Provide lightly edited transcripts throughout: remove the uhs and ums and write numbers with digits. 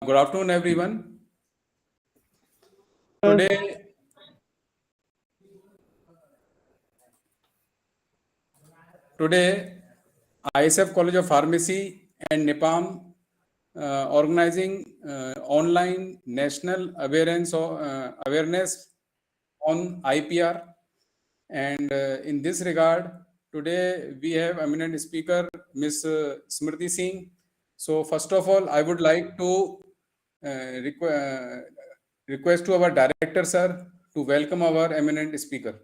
Good afternoon, everyone. Today, ISF College of Pharmacy and NIPAM organizing online national awareness on IPR. And in this regard, today we have eminent speaker Ms. Smriti Singh. So first of all, I would like to request to our director, sir, to welcome our eminent speaker.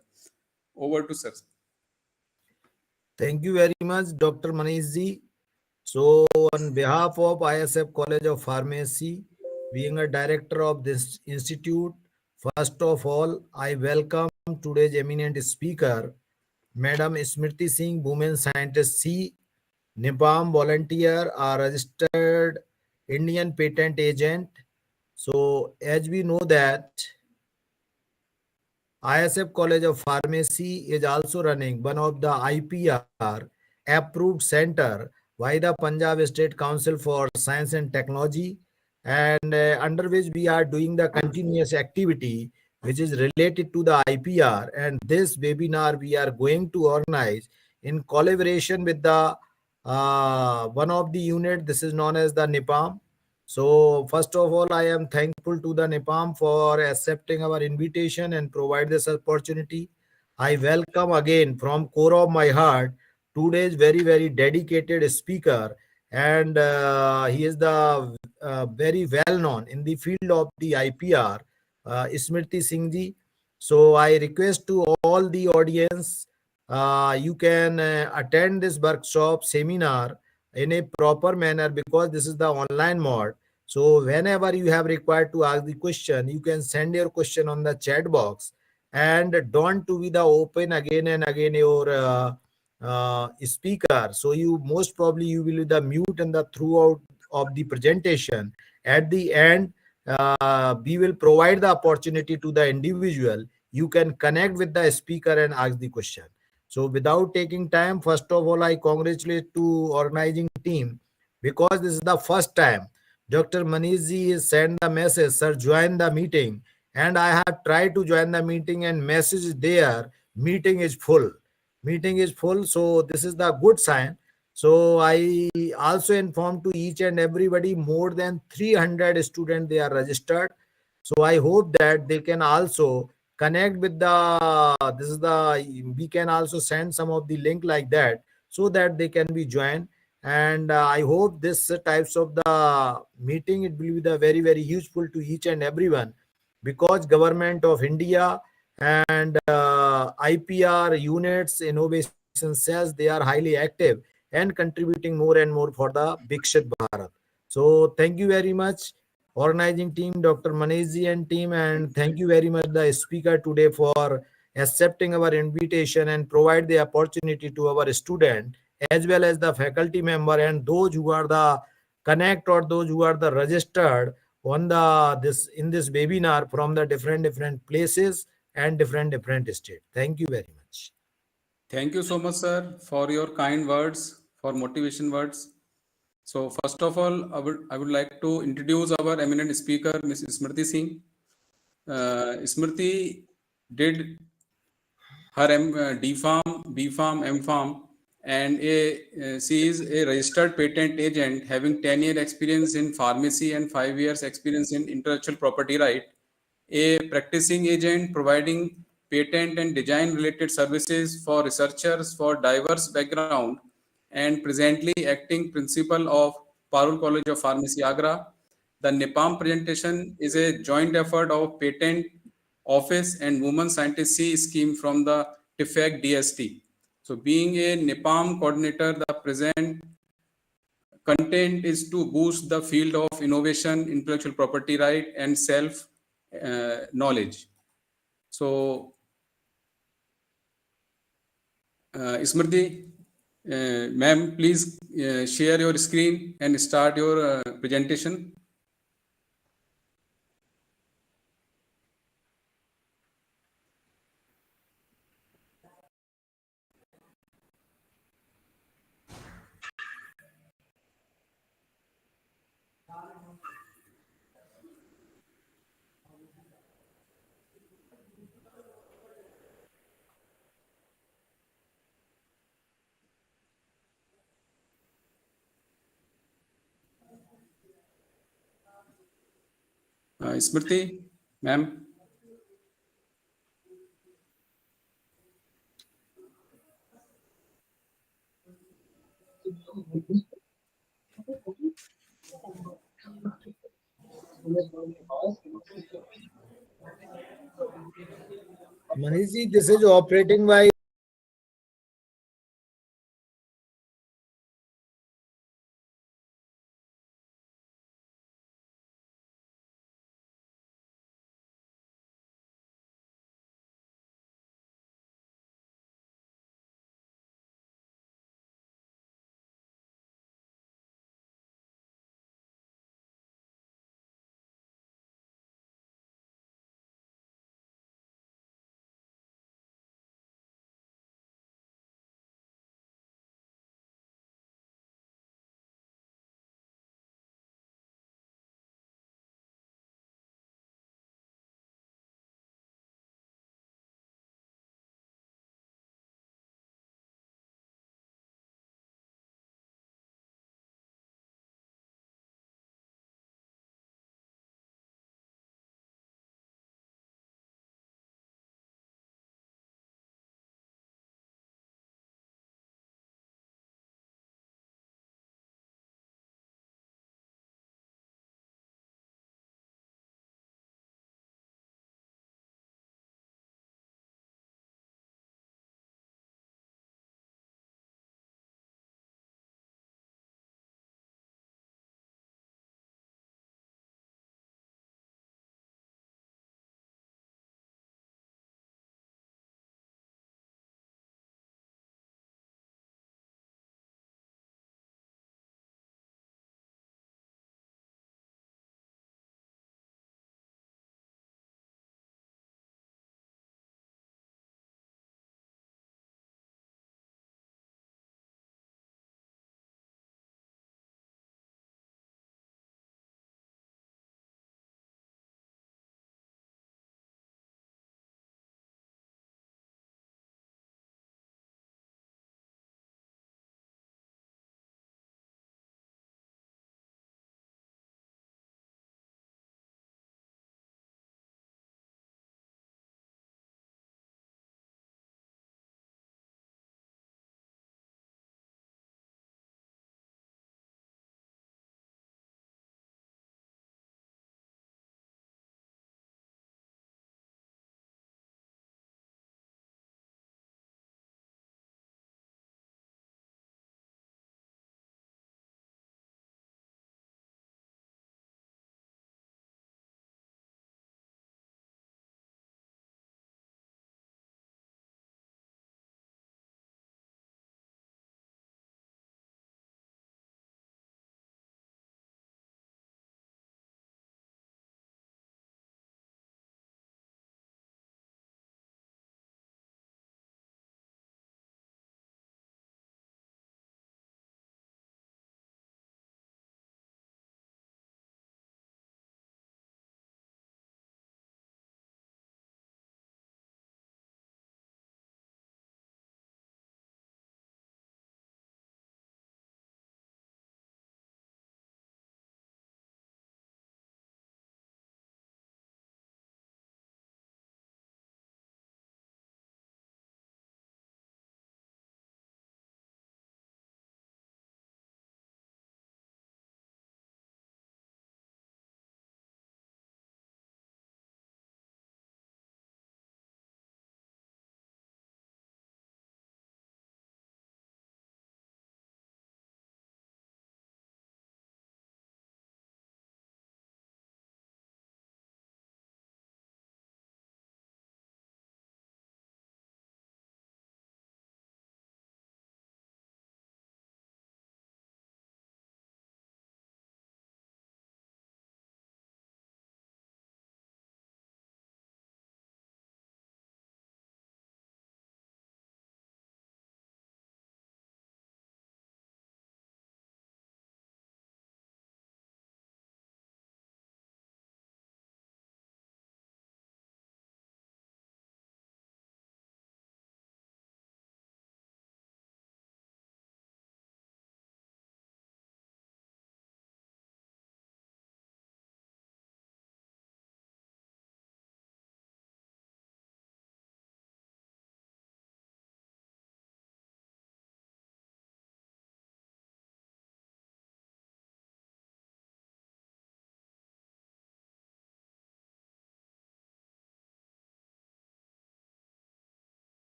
Over to sir. Thank you very much, Dr. Manish ji. So, on behalf of ISF College of Pharmacy, being a director of this institute, first of all, I welcome today's eminent speaker, Madam Smriti Singh, Women Scientist C, NIPAM volunteer, a registered Indian patent agent. So, as we know that ISF College of Pharmacy is also running one of the IPR approved center by the Punjab State Council for Science and Technology, and under which we are doing the continuous activity which is related to the IPR. And this webinar we are going to organize in collaboration with the one of the unit. This is known as the NIPAM. So first of all, I am thankful to the NIPAM for accepting our invitation and provide this opportunity. I welcome again from core of my heart today's very dedicated speaker, and he is the very well known in the field of the IPR, Smriti Singh ji. So I request to all the audience, you can attend this workshop seminar in a proper manner because this is the online mode. So whenever you have required to ask the question, you can send your question on the chat box, and don't to be the open again and again your speaker. So you most probably you will be the mute and the throughout of the presentation. At the end, we will provide the opportunity to the individual. You can connect with the speaker and ask the question. So without taking time, first of all, I congratulate to organizing team because this is the first time Dr. Manish ji has sent the message, sir, join the meeting. And I have tried to join the meeting and message is there, meeting is full. Meeting is full, so this is the good sign. So I also informed to each and everybody more than 300 students they are registered. So I hope that they can also connect with the this is the we can also send some of the link like that so that they can be joined. And I hope this types of the meeting it will be the very useful to each and everyone because government of India and IPR units innovation cells they are highly active and contributing more and more for the Viksit Bharat. So thank you very much organizing team, Dr. Maneshji and team, and thank you very much the speaker today for accepting our invitation and provide the opportunity to our student as well as the faculty member and those who are the connect or those who are the registered on the this in this webinar from the different places and different state. Thank you very much. Thank you so much, sir, for your kind words, for motivation words. So first of all, I would like to introduce our eminent speaker, Ms. Smriti Singh. Smriti did her D-Farm, B-Farm, M-Farm, and she is a registered patent agent having 10-year experience in pharmacy and 5 years experience in intellectual property right. A practicing agent providing patent and design related services for researchers for diverse background and presently acting principal of Parul College of Pharmacy, Agra. The NIPAM presentation is a joint effort of Patent Office and Women Scientist C scheme from the TIFAC DST. So being a NIPAM coordinator, the present content is to boost the field of innovation, intellectual property right, and self knowledge. So, Smriti, ma'am, please share your screen and start your presentation. Smriti, ma'am. Manish, this is operating by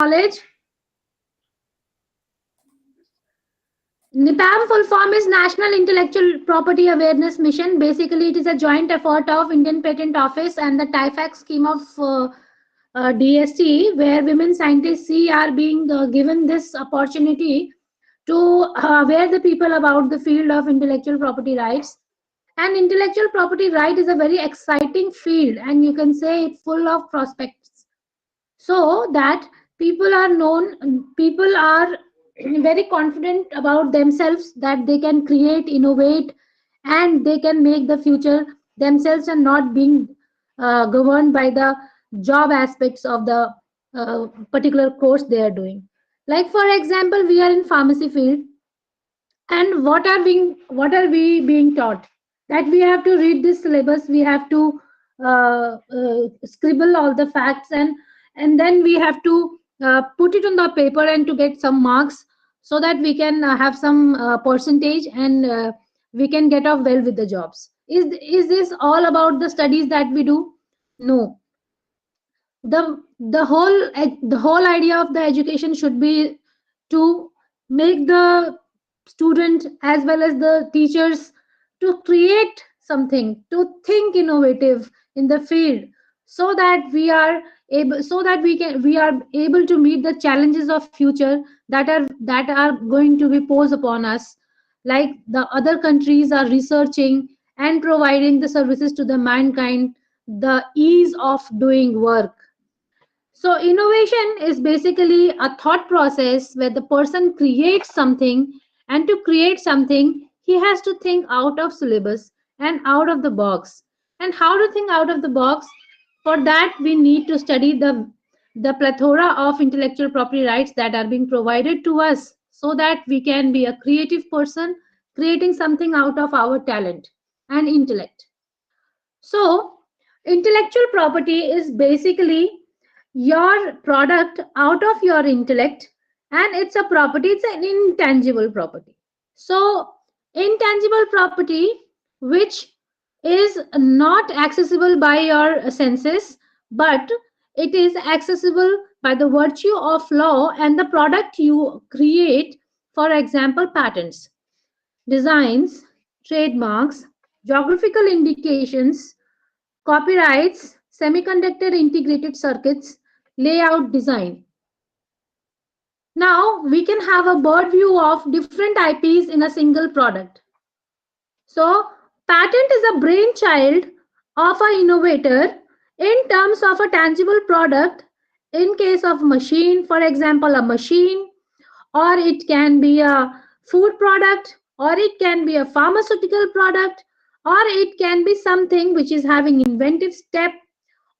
knowledge. NIPAM full form is National Intellectual Property Awareness Mission. Basically, it is a joint effort of Indian Patent Office and the TIFAC scheme of DST, where women scientists see are being given this opportunity to aware the people about the field of intellectual property rights. And intellectual property right is a very exciting field, and you can say it's full of prospects, so that people are very confident about themselves, that they can create, innovate, and they can make the future themselves and not being governed by the job aspects of the particular course they are doing. Like for example, we are in pharmacy field, and what are we being taught? That we have to read this syllabus, we have to scribble all the facts, and then we have to put it on the paper and to get some marks, so that we can have some percentage, and we can get off well with the jobs. Is this all about the studies that we do? No. The whole idea of the education should be to make the student as well as the teachers to create something, to think innovative in the field, so that we are able to meet the challenges of future that are going to be posed upon us, like the other countries are researching and providing the services to the mankind, the ease of doing work. So, innovation is basically a thought process where the person creates something, and to create something, he has to think out of syllabus and out of the box. And how to think out of the box? For that, we need to study the plethora of intellectual property rights that are being provided to us, so that we can be a creative person creating something out of our talent and intellect. So, intellectual property is basically your product out of your intellect, and it's a property, it's an intangible property. So, intangible property which is not accessible by your senses, but it is accessible by the virtue of law and the product you create, for example, patents, designs, trademarks, geographical indications, copyrights, semiconductor integrated circuits, layout design. Now we can have a broad view of different IPs in a single product. So patent is a brainchild of an innovator in terms of a tangible product. In case of machine, for example, a machine, or it can be a food product, or it can be a pharmaceutical product, or it can be something which is having inventive step,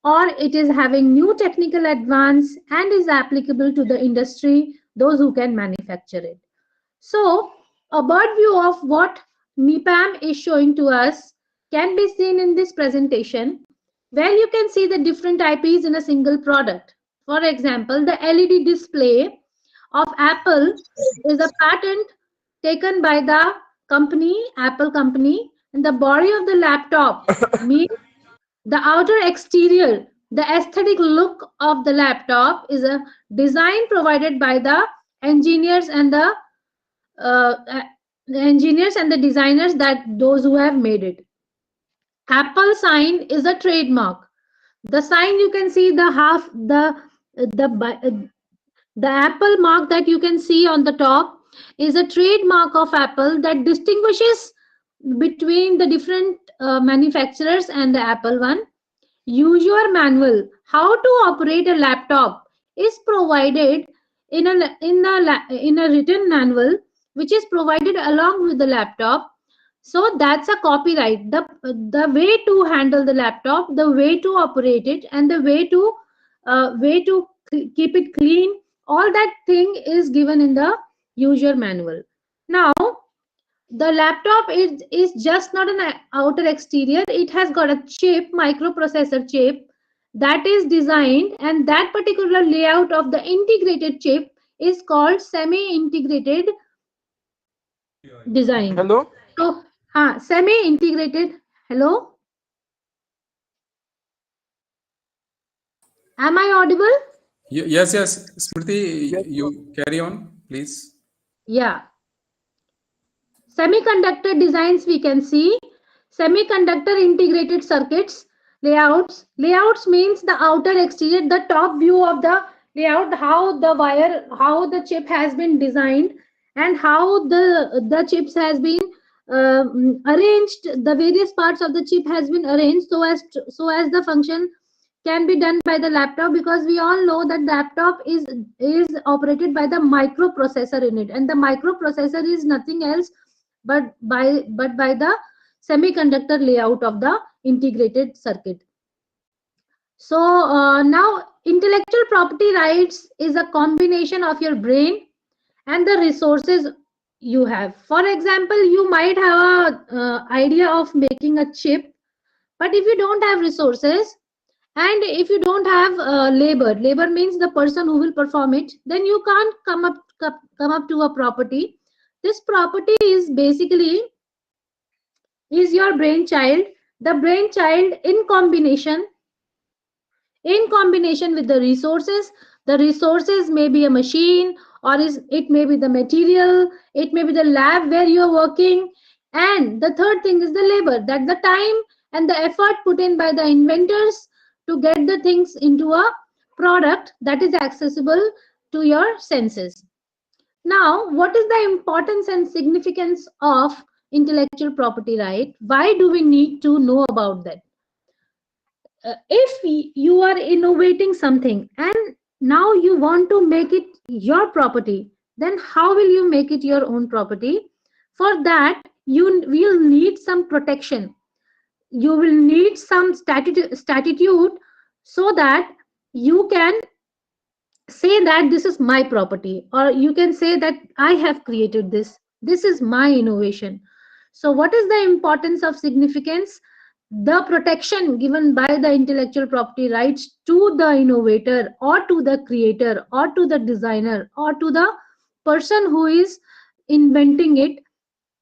or it is having new technical advance and is applicable to the industry, those who can manufacture it. So a bird view of what NIPAM is showing to us can be seen in this presentation, where you can see the different IPs in a single product. For example, the LED display of Apple is a patent taken by the company, Apple company, and the body of the laptop means the outer exterior, the aesthetic look of the laptop is a design provided by uh, uh, the engineers and the designers, that those who have made it. Apple sign is a trademark. The sign you can see the the Apple mark that you can see on the top is a trademark of Apple that distinguishes between the different manufacturers and the Apple one. User manual how to operate a laptop is provided in a written manual, which is provided along with the laptop. So that's a copyright. The way to handle the laptop, the way to operate it, and the way to keep it clean, all that thing is given in the user manual. Now the laptop is just not an outer exterior, it has got a chip, microprocessor chip, that is designed, and that particular layout of the integrated chip is called semi integrated design. Hello? So semi integrated, hello, am I audible? Yes, yes, Smriti, Yes, you carry on, please. Yeah. Semiconductor designs we can see. Semiconductor integrated circuits. Layouts means the outer exterior, the top view of the layout, how the wire, how the chip has been designed, and how the chips has been arranged. The various parts of the chip has been arranged so as the function can be done by the laptop, because we all know that laptop is operated by the microprocessor in it, and the microprocessor is nothing else but by the semiconductor layout of the integrated circuit. So now intellectual property rights is a combination of your brain and the resources you have. For example, you might have a idea of making a chip, but if you don't have resources, and if you don't have labor means the person who will perform it, then you can't come up to a property. This property is basically is your brainchild. The brainchild in combination with the resources may be a machine, or it may be the material, it may be the lab where you are working, and the third thing is the labor, that the time and the effort put in by the inventors to get the things into a product that is accessible to your senses. Now, what is the importance and significance of intellectual property right? Why do we need to know about that? If you are innovating something and now you want to make it your property, then how will you make it your own property? For that, you will need some protection. You will need some statute so that you can say that this is my property, or you can say that I have created this is my innovation. So what is the importance of significance? The protection given by the intellectual property rights to the innovator, or to the creator, or to the designer, or to the person who is inventing it,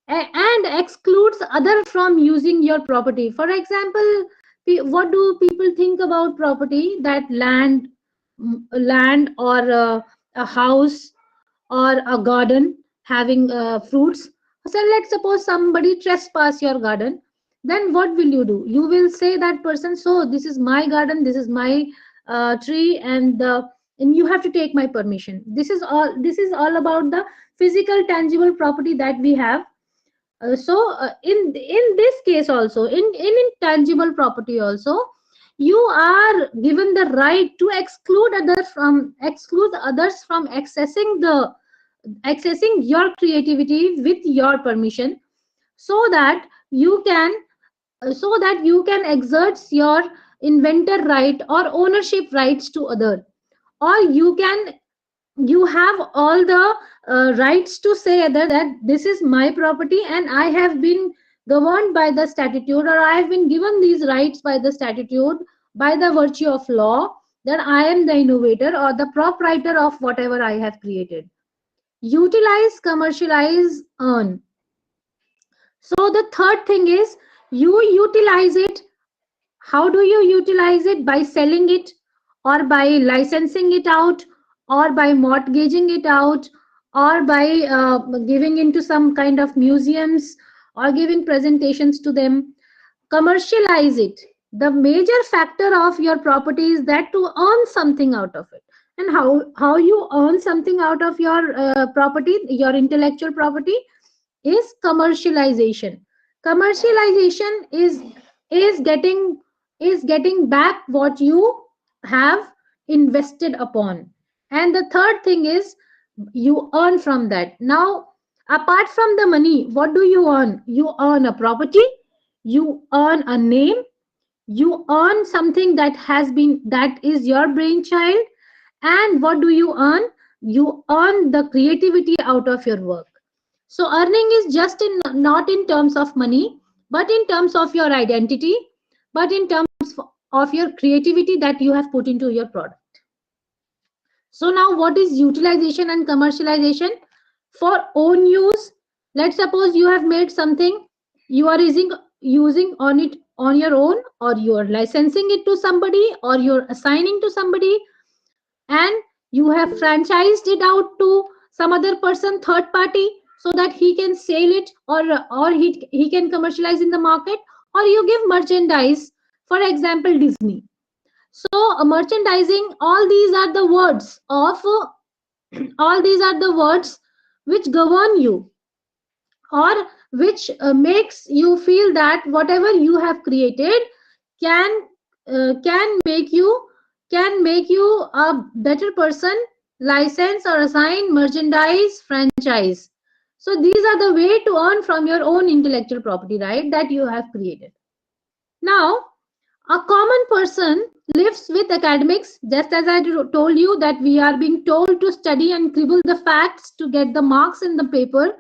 and excludes other from using your property. For example, what do people think about property? That land, or a house, or a garden having fruits. So let's suppose somebody trespass your garden. Then what will you do? You will say that person, so this is my garden, this is my tree, and you have to take my permission. This is all about the physical tangible property that we have. In this case also, in intangible property also, you are given the right to exclude others from accessing your creativity with your permission, so that you can exert your inventor right or ownership rights to other, or you have all the rights to say other that this is my property, and I have been governed by the statute, or I have been given these rights by the statute, by the virtue of law, that I am the innovator or the proprietor of whatever I have created. Utilize, commercialize, earn. So the third thing is, you utilize it. How do you utilize it? By selling it, or by licensing it out, or by mortgaging it out, or by giving into some kind of museums, or giving presentations to them. Commercialize it. The major factor of your property is that to earn something out of it. And how you earn something out of your property, your intellectual property, is commercialization. Commercialization is getting back what you have invested upon. And the third thing is, you earn from that. Now, apart from the money, what do you earn? You earn a property, you earn a name, you earn something that is your brainchild. And what do you earn? You earn the creativity out of your work. So earning is just not in terms of money, but in terms of your identity, but in terms of your creativity that you have put into your product. So now, what is utilization and commercialization? For own use, let's suppose you have made something, you are using on it on your own, or you are licensing it to somebody, or you're assigning to somebody. and you have franchised it out to some other person, third party, so that he can sell it, or he can commercialize in the market, or you give merchandise, for example Disney. So merchandising, all these are the words of all these are the words which govern you, or which makes you feel that whatever you have created can can make you a better person, license or assign merchandise, franchise. So these are the way to earn from your own intellectual property right that you have created. Now a common person lives with academics, just as I told you that we are being told to study and scribble the facts to get the marks in the paper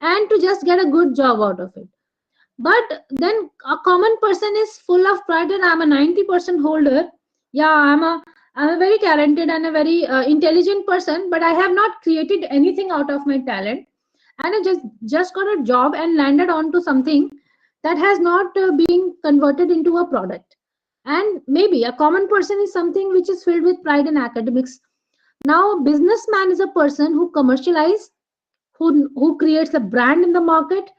and to just get a good job out of it. But then a common person is full of pride and I'm a 90% holder. Yeah, I'm a very talented and a very intelligent person, but I have not created anything out of my talent, and I just got a job and landed onto something that has not been converted into a product. And maybe a common person is something which is filled with pride and academics. Now a businessman is a person who commercializes, who creates a brand in the market,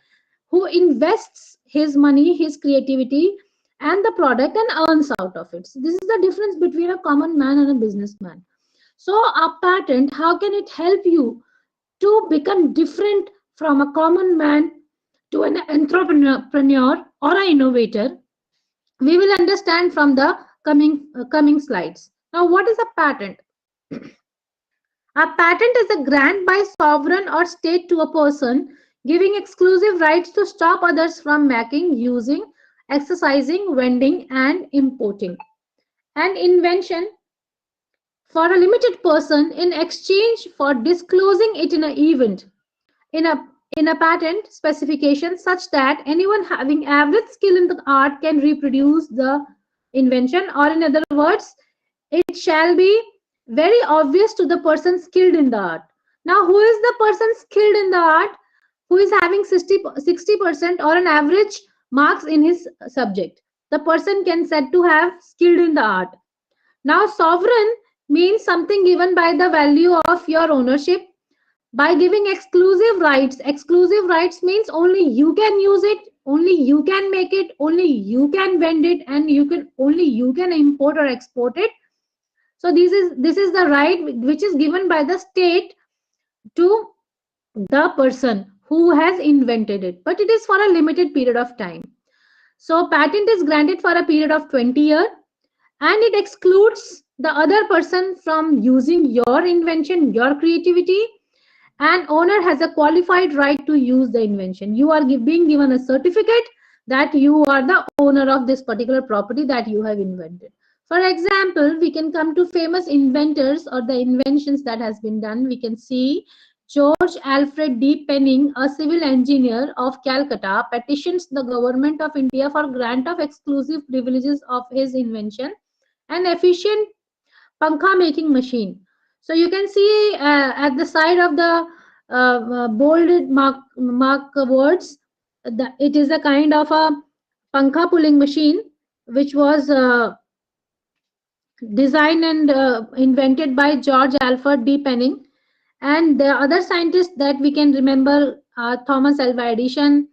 who invests his money, his creativity, and the product and earns out of it. So this is the difference between a common man and a businessman. So a patent, how can it help you to become different from a common man to an entrepreneur or an innovator? We will understand from the coming slides. Now, what is a patent? A patent is a grant by sovereign or state to a person, giving exclusive rights to stop others from making, using, exercising, vending, and importing an invention for a limited person in exchange for disclosing it in an event, in a in a patent specification, such that anyone having average skill in the art can reproduce the invention, or in other words, it shall be very obvious to the person skilled in the art. Now, who is the person skilled in the art who is having 60% or an average marks in his subject? The person can said to have skilled in the art. Now, sovereign means something given by the value of your ownership, by giving exclusive rights. Exclusive rights means only you can use it, only you can make it, only you can vend it, and only you can import or export it. So this is the right which is given by the state to the person who has invented it, but it is for a limited period of time. So patent is granted for a period of 20 years, and it excludes the other person from using your invention, your creativity. An owner has a qualified right to use the invention. You are being given a certificate that you are the owner of this particular property that you have invented. For example, we can come to famous inventors or the inventions that has been done. We can see George Alfred D. Penning, a civil engineer of Calcutta, petitions the government of India for grant of exclusive privileges of his invention, an efficient pankha making machine. So you can see at the side of the bolded mark words, it is a kind of a pankha pulling machine which was designed and invented by George Alfred D. Penning. And the other scientists that we can remember are Thomas Alva Edison,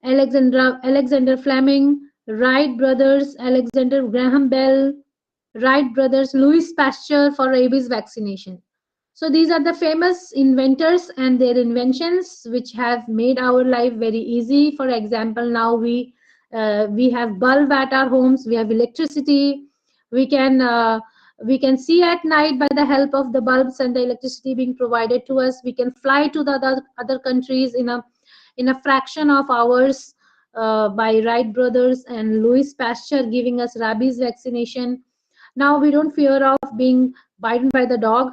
Alexander Fleming, Wright brothers, Alexander Graham Bell, Wright brothers, Louis Pasteur for rabies vaccination. So these are the famous inventors and their inventions which have made our life very easy. For example, now we have bulb at our homes, we have electricity, we can see at night by the help of the bulbs and the electricity being provided to us. We can fly to the other countries in a fraction of hours by Wright brothers and Louis Pasteur giving us rabies vaccination. Now we don't fear of being bitten by the dog.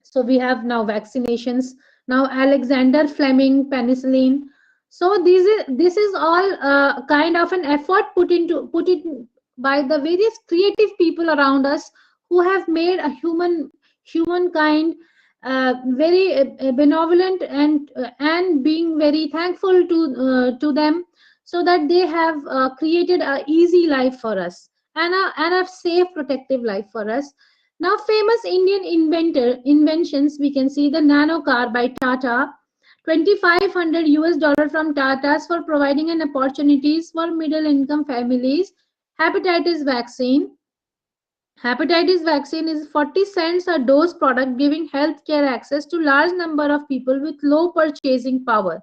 So we have now vaccinations. Now Alexander Fleming, penicillin. So this is all kind of an effort put in by the various creative people around us who have made a humankind very benevolent, and being very thankful to them, so that they have created a easy life for us. and a safe protective life for us. Now, famous Indian inventions, we can see the nano car by Tata, 2500 US dollar from Tata's for providing an opportunities for middle income families. Hepatitis vaccine. Hepatitis vaccine is 40 cents a dose product giving healthcare access to large number of people with low purchasing power.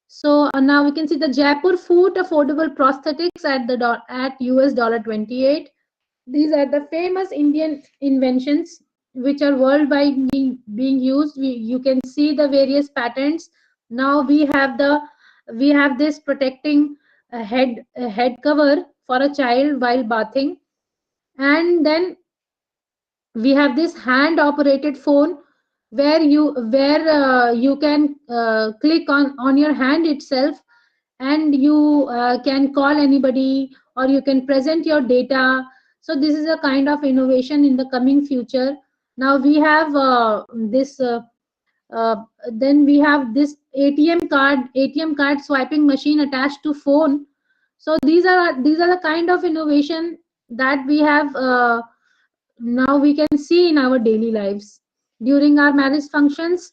So now we can see the Jaipur food affordable prosthetics at at US dollar 28. These are the famous Indian inventions which are worldwide being used. You can see the various patents. Now we have this protecting a head cover for a child while bathing, and then we have this hand operated phone where you can click on your hand itself, and you can call anybody or you can present your data. So this is a kind of innovation in the coming future. Now we have this uh, then we have this ATM card swiping machine attached to phone. So these are the kind of innovation that we have now we can see in our daily lives. During our marriage functions,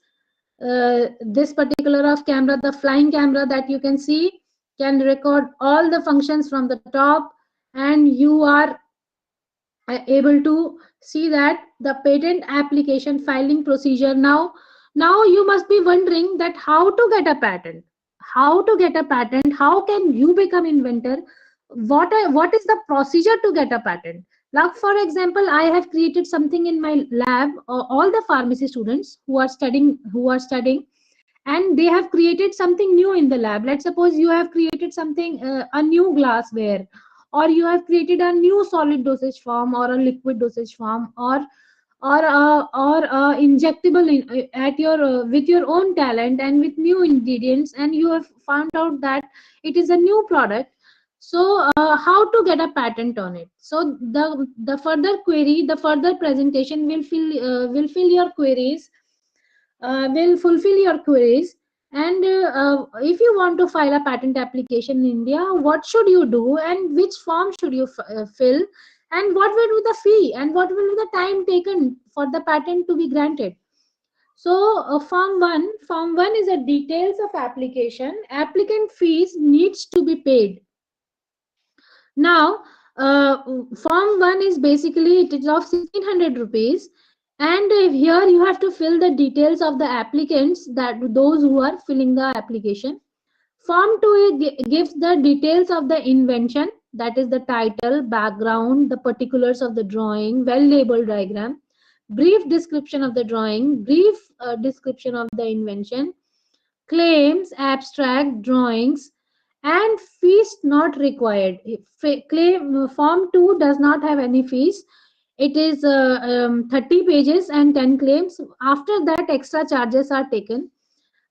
this particular of camera, the flying camera that you can see, can record all the functions from the top, and you are able to see that the patent application filing procedure. Now you must be wondering that how to get a patent, how can you become inventor, what is the procedure to get a patent. Like for example, I have created something in my lab. All the pharmacy students who are studying, and they have created something new in the lab. Let's suppose you have created something, a new glassware, or you have created a new solid dosage form or a liquid dosage form, or injectable at your with your own talent and with new ingredients, and you have found out that it is a new product. So how to get a patent on it? So the further query, the further presentation will fill your queries, will fulfill your queries. And if you want to file a patent application in India, what should you do, and which form should you fill, and what will be the fee, and what will be the time taken for the patent to be granted? So form 1 is a details of application. Applicant fees needs to be paid. Now, form 1 is basically, it is of 1600 rupees, and here you have to fill the details of the applicants, that those who are filling the application. Form 2 gives the details of the invention, that is the title, background, the particulars of the drawing, well labeled diagram, brief description of the drawing, brief description of the invention, claims, abstract, drawings, and fees not required. Claim form 2 does not have any fees. It is 30 pages and 10 claims. After that, extra charges are taken.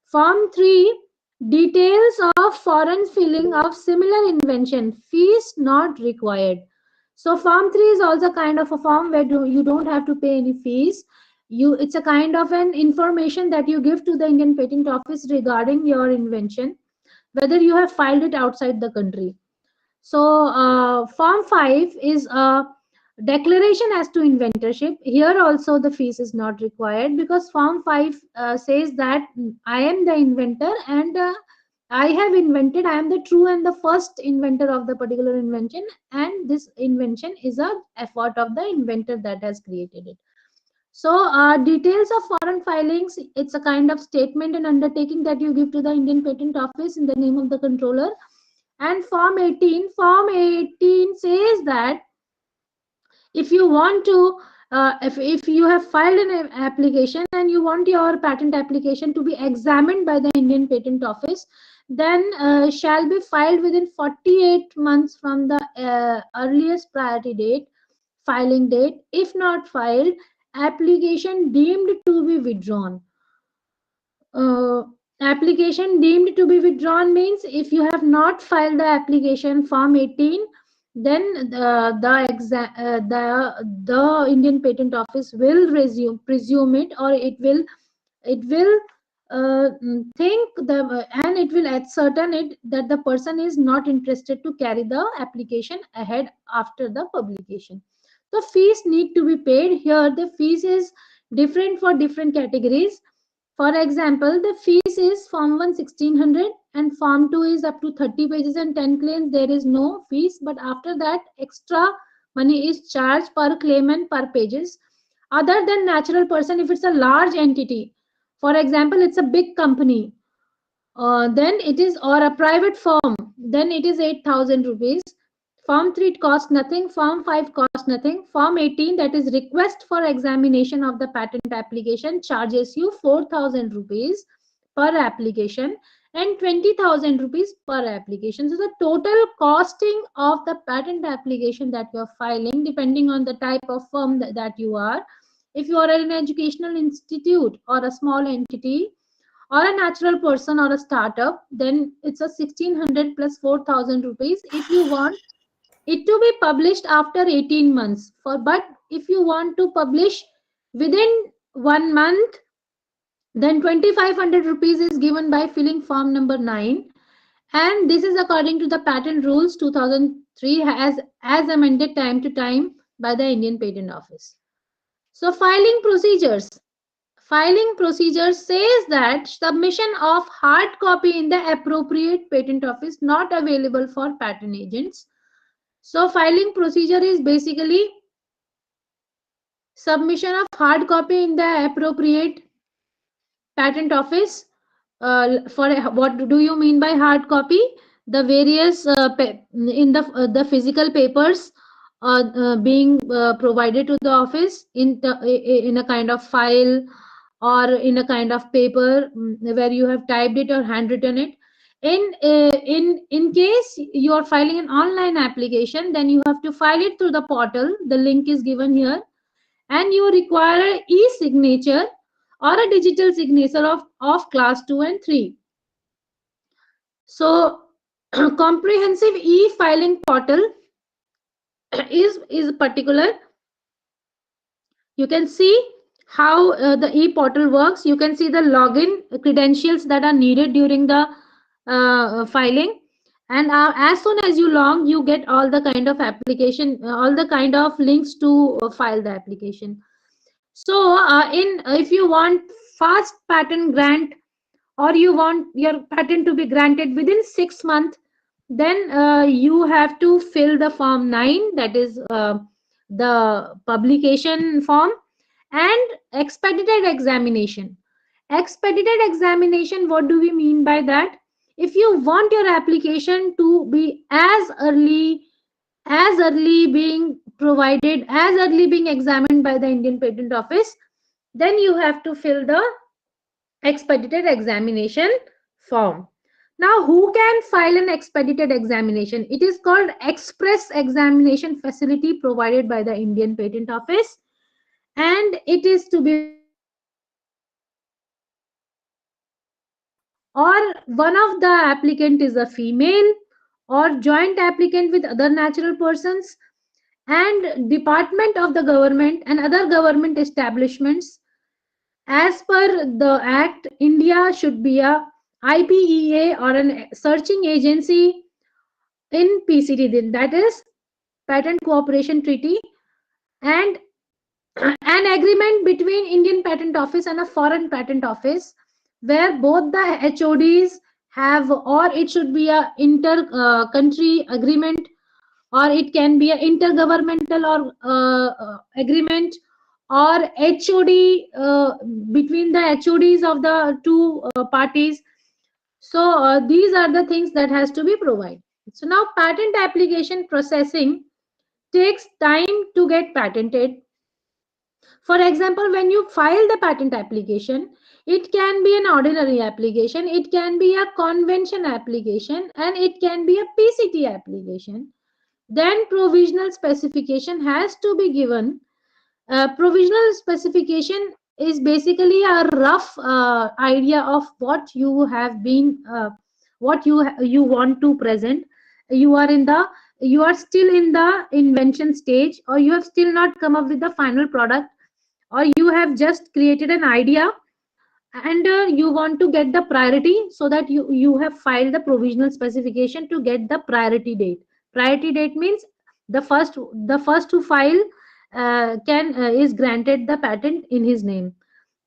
Form 3, details of foreign filling of similar invention, fees not required. So form 3 is also kind of a form where you don't have to pay any fees. It's a kind of an information that you give to the Indian Patent Office regarding your invention, whether you have filed it outside the country. So form 5 is a declaration as to inventorship. Here also the fees is not required, because form 5 says that I am the inventor, and I have invented, I am the true and the first inventor of the particular invention, and this invention is a effort of the inventor that has created it. So details of foreign filings, it's a kind of statement and undertaking that you give to the Indian Patent Office in the name of the controller. And form 18 says that if you want to if you have filed an application and you want your patent application to be examined by the Indian Patent Office, then shall be filed within 48 months from the earliest priority date, filing date. If not filed, application deemed to be withdrawn. uh, Application deemed to be withdrawn means if you have not filed the application form 18, then the Indian Patent Office will presume it, or it will think the and it will ascertain it that the person is not interested to carry the application ahead after the publication. The fees need to be paid. Here the fees is different for different categories. For example, the fees is form 1 1600 and form 2 is up to 30 pages and 10 claims. There is no fees, but after that extra money is charged per claim and per pages. Other than natural person, if it's a large entity, for example, it's a big company, then it is, or a private firm, then it is 8,000 rupees. Form 3 costs nothing. Form 5 costs nothing. Form 18, that is request for examination of the patent application, charges you 4,000 rupees per application and 20,000 rupees per application. So the total costing of the patent application that you are filing, depending on the type of firm that you are, if you are an educational institute or a small entity or a natural person or a startup, then it's a 1600 plus 4,000 rupees. If you want it to be published after 18 months, but if you want to publish within 1 month, then 2500 rupees is given by filling form number 9, and this is according to the patent rules 2003 as amended time to time by the Indian Patent Office. So filing procedure says that submission of hard copy in the appropriate patent office not available for patent agents. So filing procedure is basically submission of hard copy in the appropriate patent office. For what do you mean by hard copy? The various in the physical papers being provided to the office in a kind of file or in a kind of paper, where you have typed it or handwritten it. In case you are filing an online application, then you have to file it through the portal. The link is given here, and you require an e-signature or a digital signature of class 2 and 3. So comprehensive e-filing portal is particular. You can see how the e-portal works. You can see the login credentials that are needed during the filing, and as soon as you log, you get all the kind of application, all the kind of links to file the application. So if you want fast patent grant, or you want your patent to be granted within 6 months, then you have to fill the form 9, that is the publication form, and expedited examination. Expedited examination, what do we mean by that? If you want your application to be as early being provided, as early being examined by the Indian Patent Office, then you have to fill the expedited examination form. Now, who can file an expedited examination? It is called express examination facility provided by the Indian Patent Office, and it is to be or one of the applicant is a female or joint applicant with other natural persons, and department of the government and other government establishments. As per the Act, India should be a IPEA or a searching agency in PCT, that is Patent Cooperation Treaty, and an agreement between Indian Patent Office and a foreign patent office, where both the HODs have, or it should be a inter country agreement, or it can be an intergovernmental or agreement, or HOD between the HODs of the two parties. So these are the things that has to be provided. So now patent application processing takes time to get patented. For example, when you file the patent application, it can be an ordinary application, it can be a convention application, and it can be a PCT application. Then provisional specification has to be given. Provisional specification is basically a rough idea of what you have been, what you want to present. You are in the, you are still in the invention stage, or you have still not come up with the final product, or you have just created an idea and you want to get the priority, so that you have filed the provisional specification to get the priority date. Priority date means the first to file can is granted the patent in his name,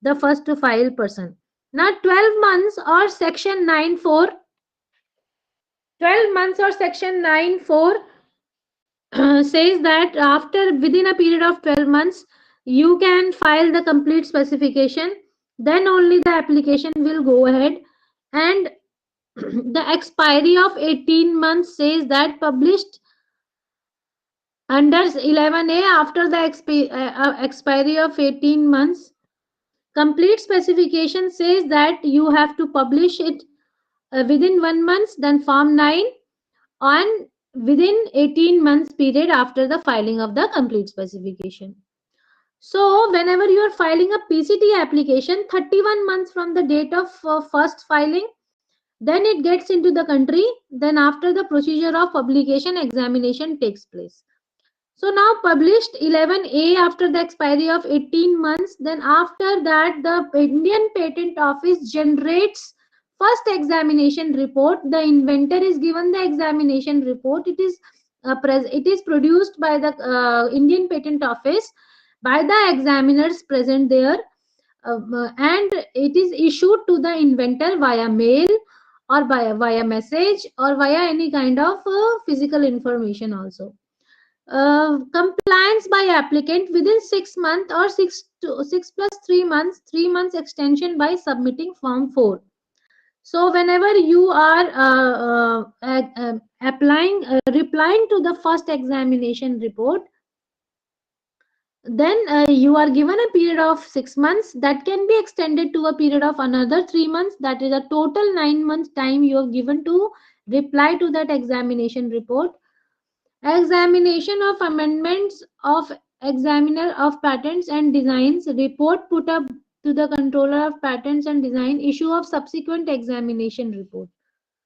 the first to file person. Now 12 months or section 9(4), 12 months or section 9(4) says that after within a period of 12 months you can file the complete specification, then only the application will go ahead. And the expiry of 18 months says that published under 11A, after the expiry of 18 months, complete specification says that you have to publish it within 1 month, then form 9 on within 18 months period after the filing of the complete specification. So whenever you are filing a PCT application 31 months from the date of first filing, then it gets into the country, then after the procedure of publication, examination takes place. So now published 11A after the expiry of 18 months, then after that the Indian Patent Office generates first examination report. The inventor is given the examination report. It is produced by the Indian Patent Office by the examiners present there, and it is issued to the inventor via mail or via message or via any kind of physical information also. Compliance by applicant within 6 months or 6 plus 3 months, 3 months extension by submitting form 4. So whenever you are replying to the first examination report, then you are given a period of 6 months that can be extended to a period of another 3 months. That is a total 9 months time you are given to reply to that examination report. Examination of amendments of examiner of patents and designs report put up to the controller of patents and design, issue of subsequent examination report.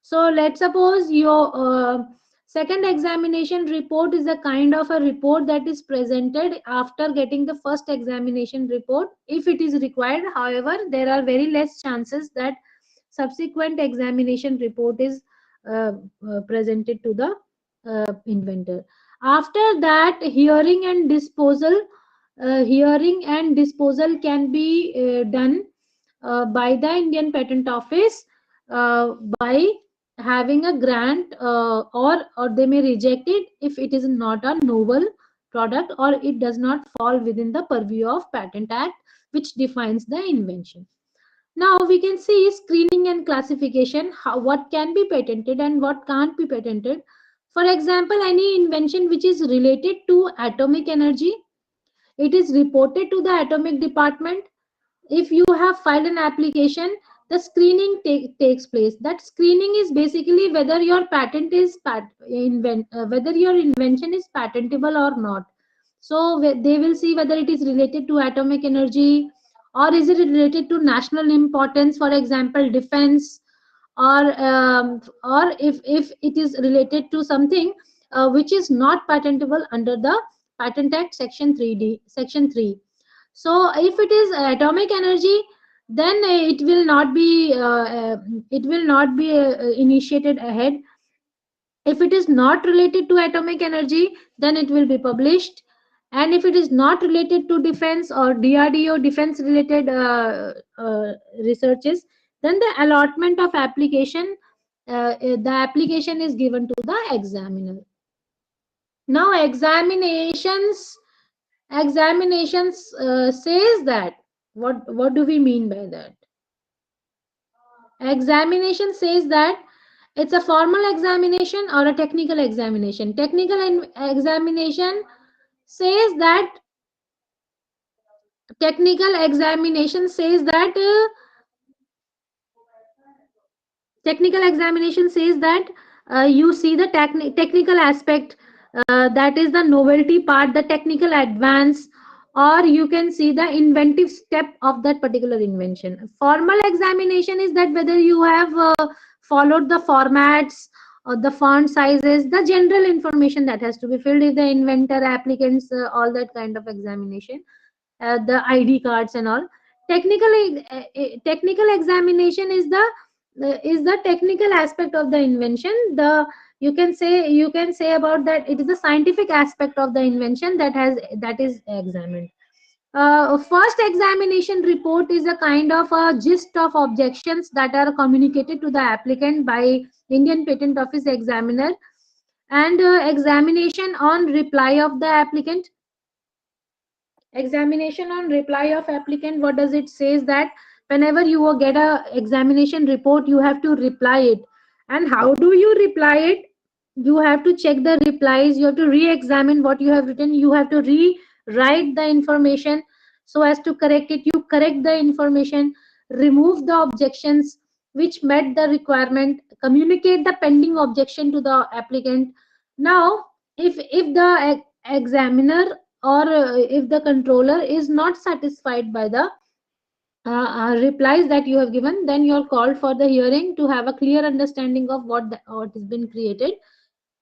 So let's suppose your second examination report is a kind of a report that is presented after getting the first examination report if it is required. However, there are very less chances that subsequent examination report is presented to the inventor. After that, hearing and disposal can be done by the Indian Patent Office by having a grant, or they may reject it if it is not a novel product or it does not fall within the purview of Patent Act, which defines the invention. Now we can see screening and classification, what can be patented and what can't be patented. For example, any invention which is related to atomic energy, it is reported to the atomic department. If you have filed an application, the screening takes place. That screening is basically whether your patent is whether your invention is patentable or not. So they will see whether it is related to atomic energy, or is it related to national importance, for example defense, or if it is related to something which is not patentable under the Patent Act section 3. So if it is atomic energy, then it will not be initiated ahead. If it is not related to atomic energy, then it will be published. And if it is not related to defense or DRDO defense related researches, then the allotment of application, the application is given to the examiner. Now examinations says that, what do we mean by that? Examination says that it's a formal examination or a technical examination. Examination says that technical examination says that technical examination says that you see the technical aspect, that is the novelty part, the technical advance, or you can see the inventive step of that particular invention. Formal examination is that whether you have followed the formats or the font sizes, the general information that has to be filled, if the inventor, applicants, all that kind of examination, the ID cards and all. Technical examination is the technical aspect of the invention. The you can say about that it is the scientific aspect of the invention that is examined. First examination report is a kind of a gist of objections that are communicated to the applicant by Indian Patent Office examiner, and examination on reply of the applicant. Examination on reply of applicant, what does it says? That whenever you will get a examination report, you have to reply it. And how do you reply it? You have to check the replies, you have to re-examine what you have written, you have to rewrite the information so as to correct it. You correct the information, remove the objections which met the requirement, communicate the pending objection to the applicant. Now if the examiner or if the controller is not satisfied by the replies that you have given, then you are called for the hearing to have a clear understanding of what has been created.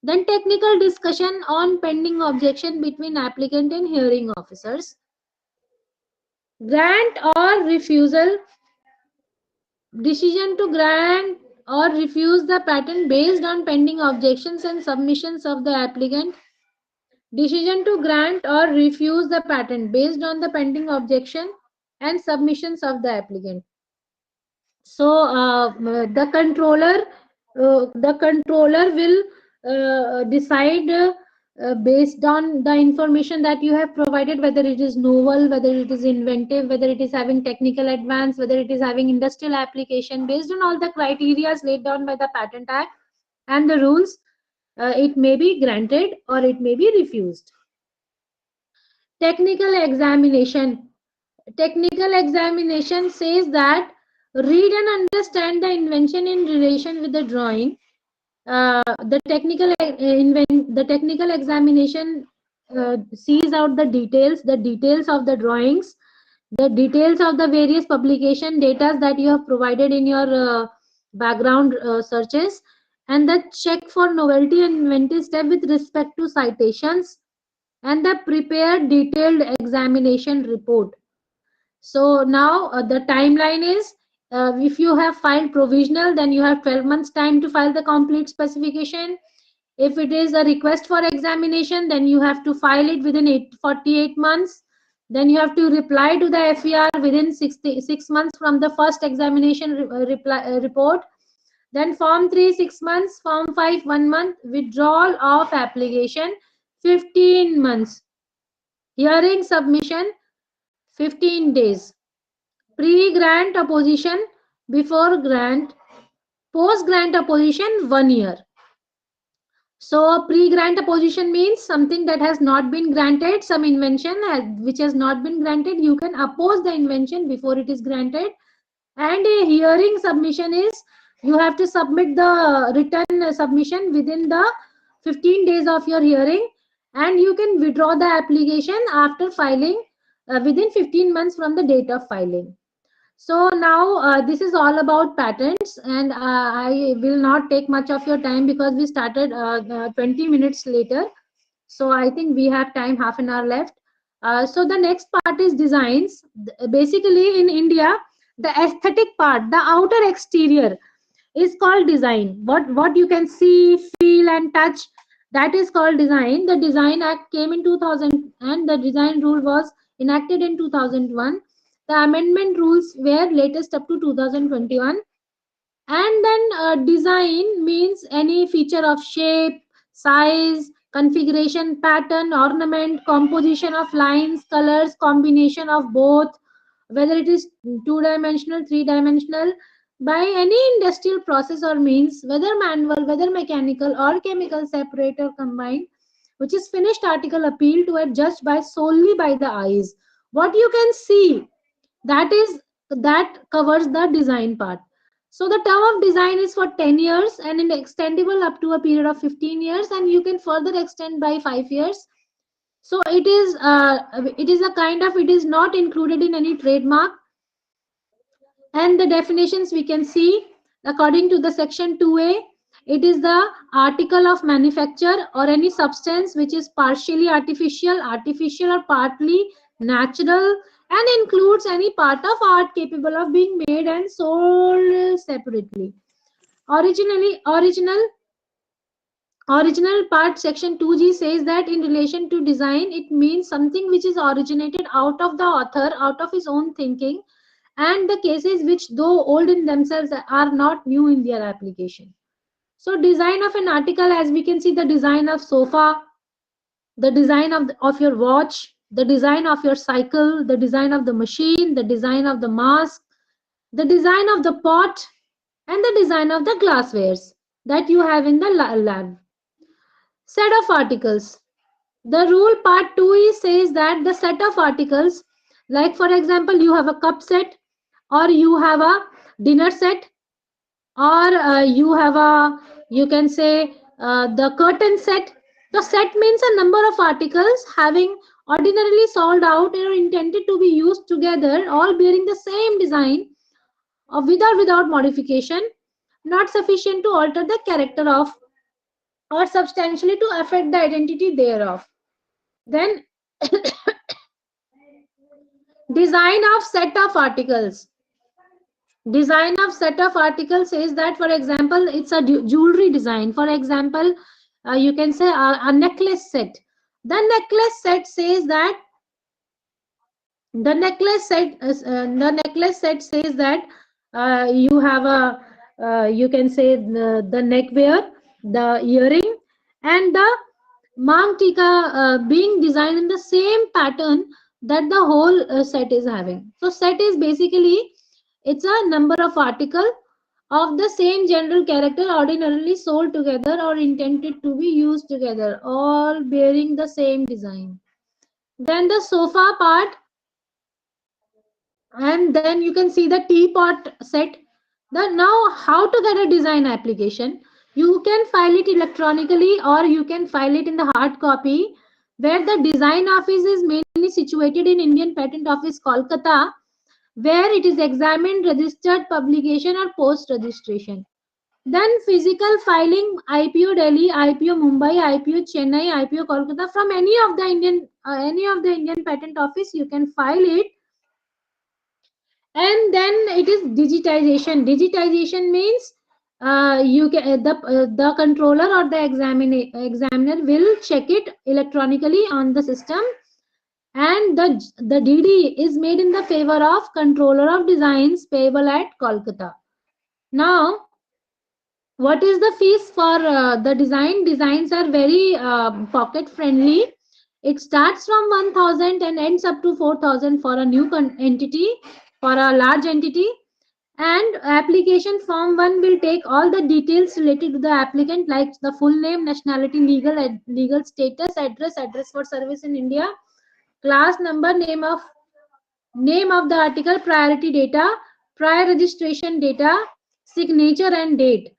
Then technical discussion on pending objection between applicant and hearing officers. Grant or refusal. Decision to grant or refuse the patent based on pending objections and submissions of the applicant. Decision to grant or refuse the patent based on the pending objection and submissions of the applicant. So the controller will decide based on the information that you have provided, whether it is novel, whether it is inventive, whether it is having technical advance, whether it is having industrial application. Based on all the criteria laid down by the Patent Act and the rules, it may be granted or it may be refused. Technical examination. Technical examination says that read and understand the invention in relation with the drawing. The technical examination sees out the details of the drawings, the details of the various publication data that you have provided in your background searches, and the check for novelty and inventive step with respect to citations, and the prepared detailed examination report. So now the timeline is, if you have filed provisional, then you have 12 months time to file the complete specification. If it is a request for examination, then you have to file it within 48 months. Then you have to reply to the FER within 6 months from the first examination report. Then Form 3, 6 months, Form 5, 1 month, withdrawal of application, 15 months. Hearing submission, 15 days. Pre-grant opposition, before grant, post-grant opposition, 1 year. So pre-grant opposition means something that has not been granted, some invention which has not been granted, you can oppose the invention before it is granted. And a hearing submission is, you have to submit the written submission within the 15 days of your hearing, and you can withdraw the application after filing within 15 months from the date of filing. So now this is all about patents, and I will not take much of your time because we started 20 minutes later. So I think we have time, half an hour left. So the next part is designs. Basically in India, the aesthetic part, the outer exterior is called design. What you can see, feel and touch, that is called design. The Design Act came in 2000 and the design rule was enacted in 2001. The amendment rules were latest up to 2021. And then design means any feature of shape, size, configuration, pattern, ornament, composition of lines, colors, combination of both, whether it is two-dimensional, three-dimensional, by any industrial process or means, whether manual, whether mechanical or chemical, separate or combined, which is finished article appeal to a judge by solely by the eyes. What you can see, that covers the design part. So the term of design is for 10 years and it extendable up to a period of 15 years, and you can further extend by 5 years. So it is a kind of, it is not included in any trademark. And the definitions we can see according to the section 2A, it is the article of manufacture or any substance which is partially artificial, artificial or partly natural, and includes any part of art capable of being made and sold separately. Original part section 2G says that in relation to design, it means something which is originated out of the author, out of his own thinking, and the cases which, though old in themselves, are not new in their application. So design of an article, as we can see, the design of sofa, the design of your watch, the design of your cycle, the design of the machine, the design of the mask, the design of the pot, and the design of the glasswares that you have in the lab. Set of articles. The rule part 2 is says that the set of articles, like for example, you have a cup set, or you have a dinner set, or you have a, you can say, the curtain set. The set means a number of articles having ordinarily sold out or intended to be used together, all bearing the same design, with or without modification, not sufficient to alter the character of or substantially to affect the identity thereof. Then design of set of articles. Design of set of articles says that, for example, it's a jewelry design. For example, you can say a necklace set. The necklace set says that the necklace set says that you have a, you can say, the neckwear, the earring, and the mang tika being designed in the same pattern that the whole set is having. So set is basically, it's a number of article of the same general character ordinarily sold together or intended to be used together, all bearing the same design. Then the sofa part, and then you can see the teapot set. The now how to get a design application, you can file it electronically or you can file it in the hard copy, where the design office is mainly situated in Indian Patent Office, Kolkata, where it is examined, registered, publication or post registration. Then physical filing, IPO Delhi, IPO Mumbai, IPO Chennai, IPO Kolkata, from any of the Indian Patent Office you can file it. And then it is digitization. Digitization means you can the controller or the examiner will check it electronically on the system, and the DD is made in the favor of controller of designs payable at Kolkata. Now, what is the fees for the design? Designs are very pocket friendly. It starts from 1000 and ends up to 4000 for a new entity, for a large entity. And application form 1 will take all the details related to the applicant, like the full name, nationality, legal status, address for service in India, class number, name of the article, priority data, prior registration data, signature and date.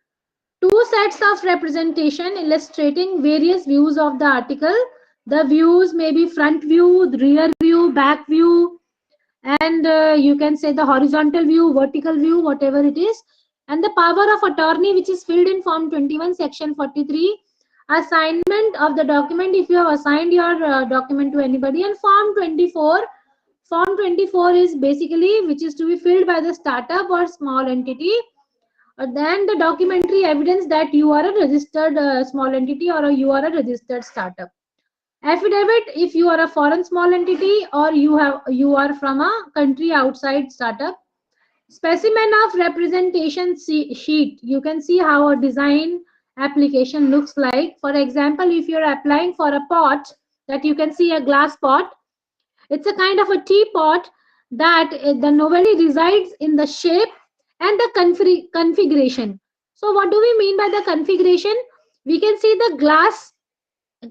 Two sets of representation illustrating various views of the article. The views may be front view, rear view, back view, and you can say the horizontal view, vertical view, whatever it is. And the power of attorney, which is filled in form 21 section 43. Assignment of the document, if you have assigned your document to anybody. And form 24. Form 24 is basically which is to be filled by the startup or small entity. Then the documentary evidence that you are a registered small entity or you are a registered startup. Affidavit if you are a foreign small entity or you are from a country outside startup. Specimen of representation sheet. You can see how a design application looks like. For example, if you're applying for a pot, that you can see a glass pot. It's a kind of a teapot that the novelty resides in the shape and the configuration. So what do we mean by the configuration? We can see the glass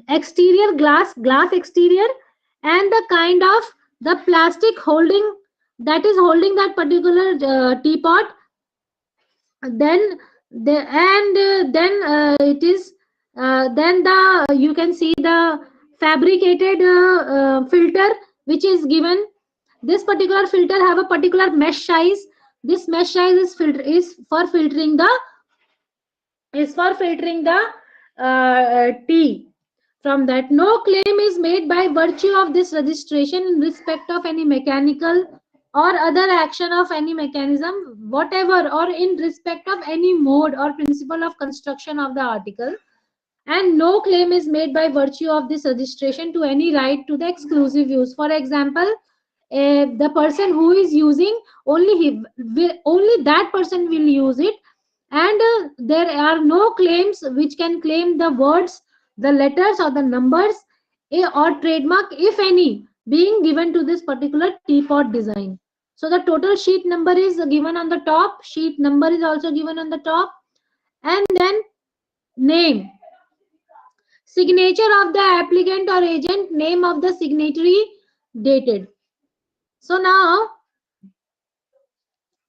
exterior, glass exterior, and the kind of the plastic holding that is holding that particular teapot. Then then it is then the you can see the fabricated filter which is given. This particular filter have a particular mesh size. This mesh size is for filtering the tea. from that. No claim is made by virtue of this registration in respect of any mechanical or other action of any mechanism, whatever, or in respect of any mode or principle of construction of the article. And no claim is made by virtue of this registration to any right to the exclusive use. For example, the person who is using, only that person will use it, and there are no claims which can claim the words, the letters or the numbers, or trademark, if any, being given to this particular teapot design. So the total sheet number is given on the top, sheet number is also given on the top, and then name, signature of the applicant or agent, name of the signatory, dated. So now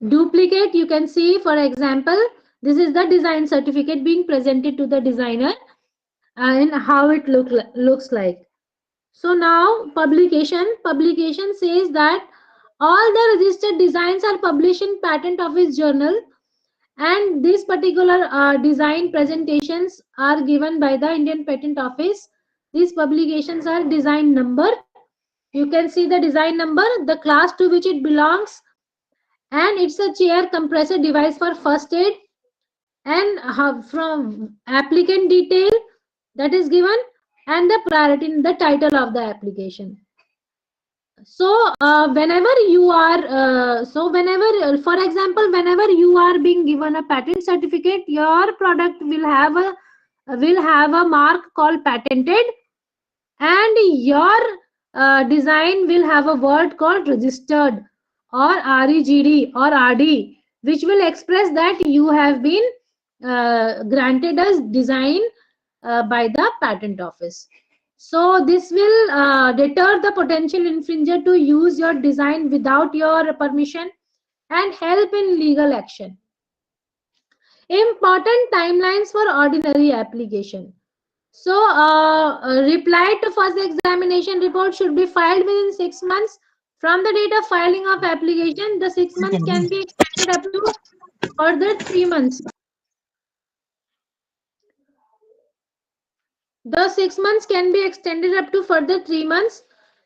duplicate, you can see, for example, this is the design certificate being presented to the designer and how it looks like. So now publication says that all the registered designs are published in patent office journal, and these particular design presentations are given by the Indian Patent Office. These publications are design number, you can see the design number, the class to which it belongs, and it's a chair compressor device for first aid, and from applicant detail that is given, and the priority in the title of the application. So whenever you are for example, whenever you are being given a patent certificate, your product will have a mark called patented, and your design will have a word called registered, or regd or rd, which will express that you have been granted as design by the patent office. So this will deter the potential infringer to use your design without your permission and help in legal action. Important timelines for ordinary application. So reply to first examination report should be filed within 6 months from the date of filing of application. The 6 months can be extended up to further 3 months. The 6 months can be extended up to further 3 months.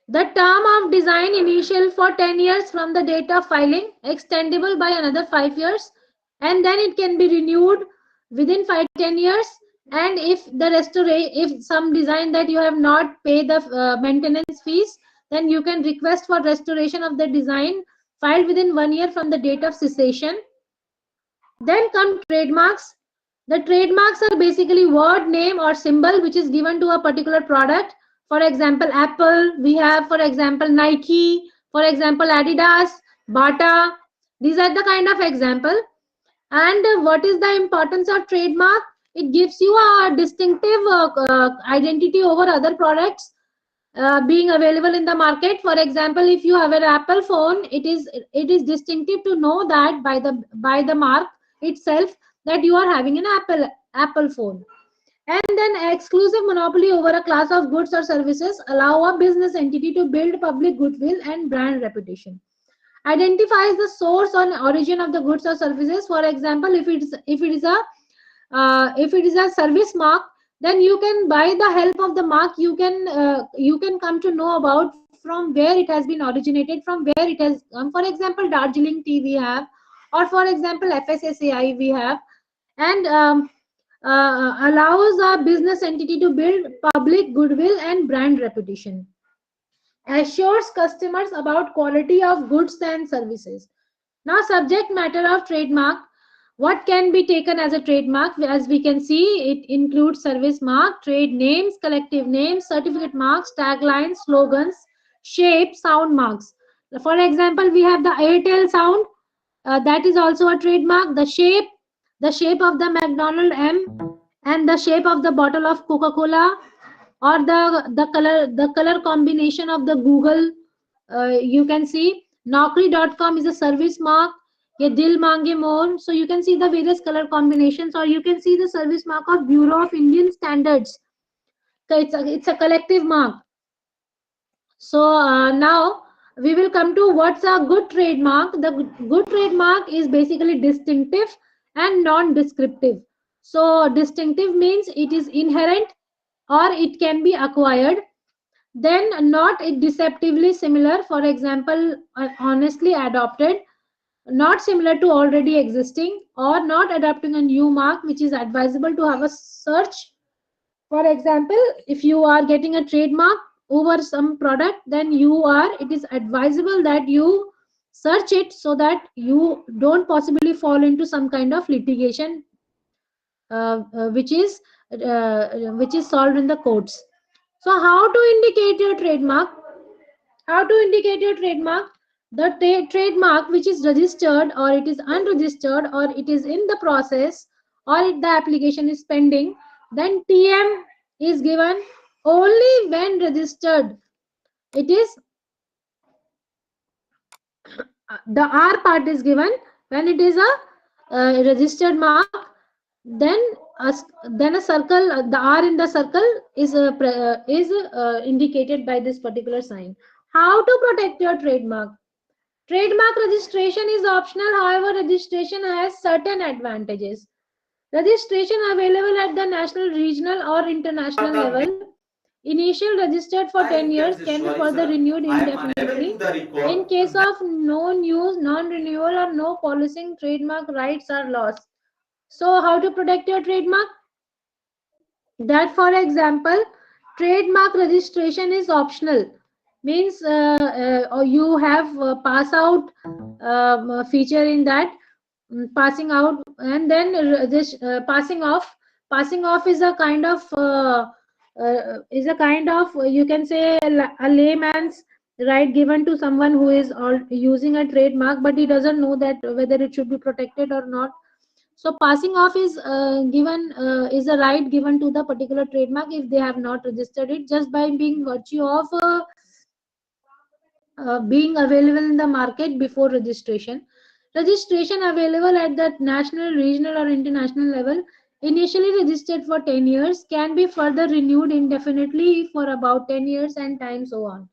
The term of design initial for 10 years from the date of filing, extendable by another 5 years, and then it can be renewed within 10 years. And if if some design that you have not paid the maintenance fees, then you can request for restoration of the design filed within 1 year from the date of cessation. Then come trademarks. The trademarks are basically word, name or symbol which is given to a particular product. For example, Apple, we have, for example, Nike, for example, Adidas, Bata. These are the kind of example. And what is the importance of trademark? It gives you a distinctive identity over other products being available in the market. For example, if you have an Apple phone, it is distinctive to know that by the mark itself that you are having an Apple phone. And then exclusive monopoly over a class of goods or services allow a business entity to build public goodwill and brand reputation. Identifies the source or origin of the goods or services. For example, if it is a service mark, then you can, by the help of the mark, you can come to know about from where it has been originated, from where it has come. For example, Darjeeling tea we have, or for example FSSAI we have, and allows a business entity to build public goodwill and brand reputation. Assures customers about quality of goods and services. Now, subject matter of trademark. What can be taken as a trademark? As we can see, it includes service mark, trade names, collective names, certificate marks, taglines, slogans, shape, sound marks. For example, we have the Airtel sound. That is also a trademark. The shape of the McDonald M, and the shape of the bottle of Coca-Cola, or the color combination of the Google. You can see Naukri.com is a service mark. Ye Dil Mange More. So you can see the various color combinations, or you can see the service mark of Bureau of Indian Standards. So it's a collective mark. So now we will come to what's a good trademark. The good trademark is basically distinctive and non-descriptive. So distinctive means it is inherent or it can be acquired, then not deceptively similar, for example, honestly adopted, not similar to already existing, or not adopting a new mark, which is advisable to have a search. For example, if you are getting a trademark over some product, then it is advisable that you search it so that you don't possibly fall into some kind of litigation, uh, uh, which is which is solved in the courts. So how to indicate your trademark? How to indicate your trademark? The trademark which is registered, or it is unregistered, or it is in the process, or the application is pending, then TM is given only when registered. It is the R part is given when it is a registered mark. Then then a circle, the R in the circle is indicated by this particular sign. How to protect your trademark? Trademark registration is optional, however, registration has certain advantages. Registration available at the national, regional, or international level. Initial registered for 10 years can be Sorry, further sir. renewed I am unable indefinitely. to the In record. case of no news, non-renewal, or no policing, trademark rights are lost. So, how to protect your trademark? That, for example, trademark registration is optional, means or you have pass out feature in that, passing out, and then this passing off is a kind of, you can say, a layman's right given to someone who is using a trademark, but he doesn't know that whether it should be protected or not. So passing off is a right given to the particular trademark if they have not registered it, just by being virtue of being available in the market before registration. Registration available at the national, regional, or international level. Initially registered for 10 years, can be further renewed indefinitely for about 10 years, and time so on.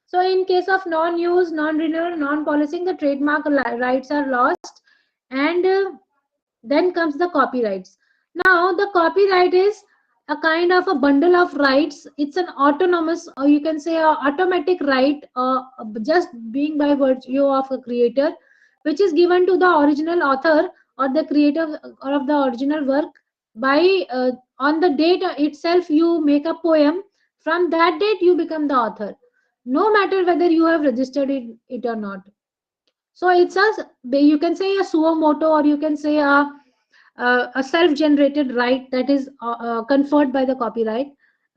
So in case of non-use, non-renewal, non-policing, the trademark rights are lost, and then comes the copyrights. Now, the copyright is a kind of a bundle of rights. It's an autonomous, or you can say a automatic right, just being by virtue of a creator, which is given to the original author or the creator or of the original work by on the date itself you make a poem. From that date you become the author, no matter whether you have registered it or not. So it's you can say a suo moto, or you can say a self-generated right that is conferred by the copyright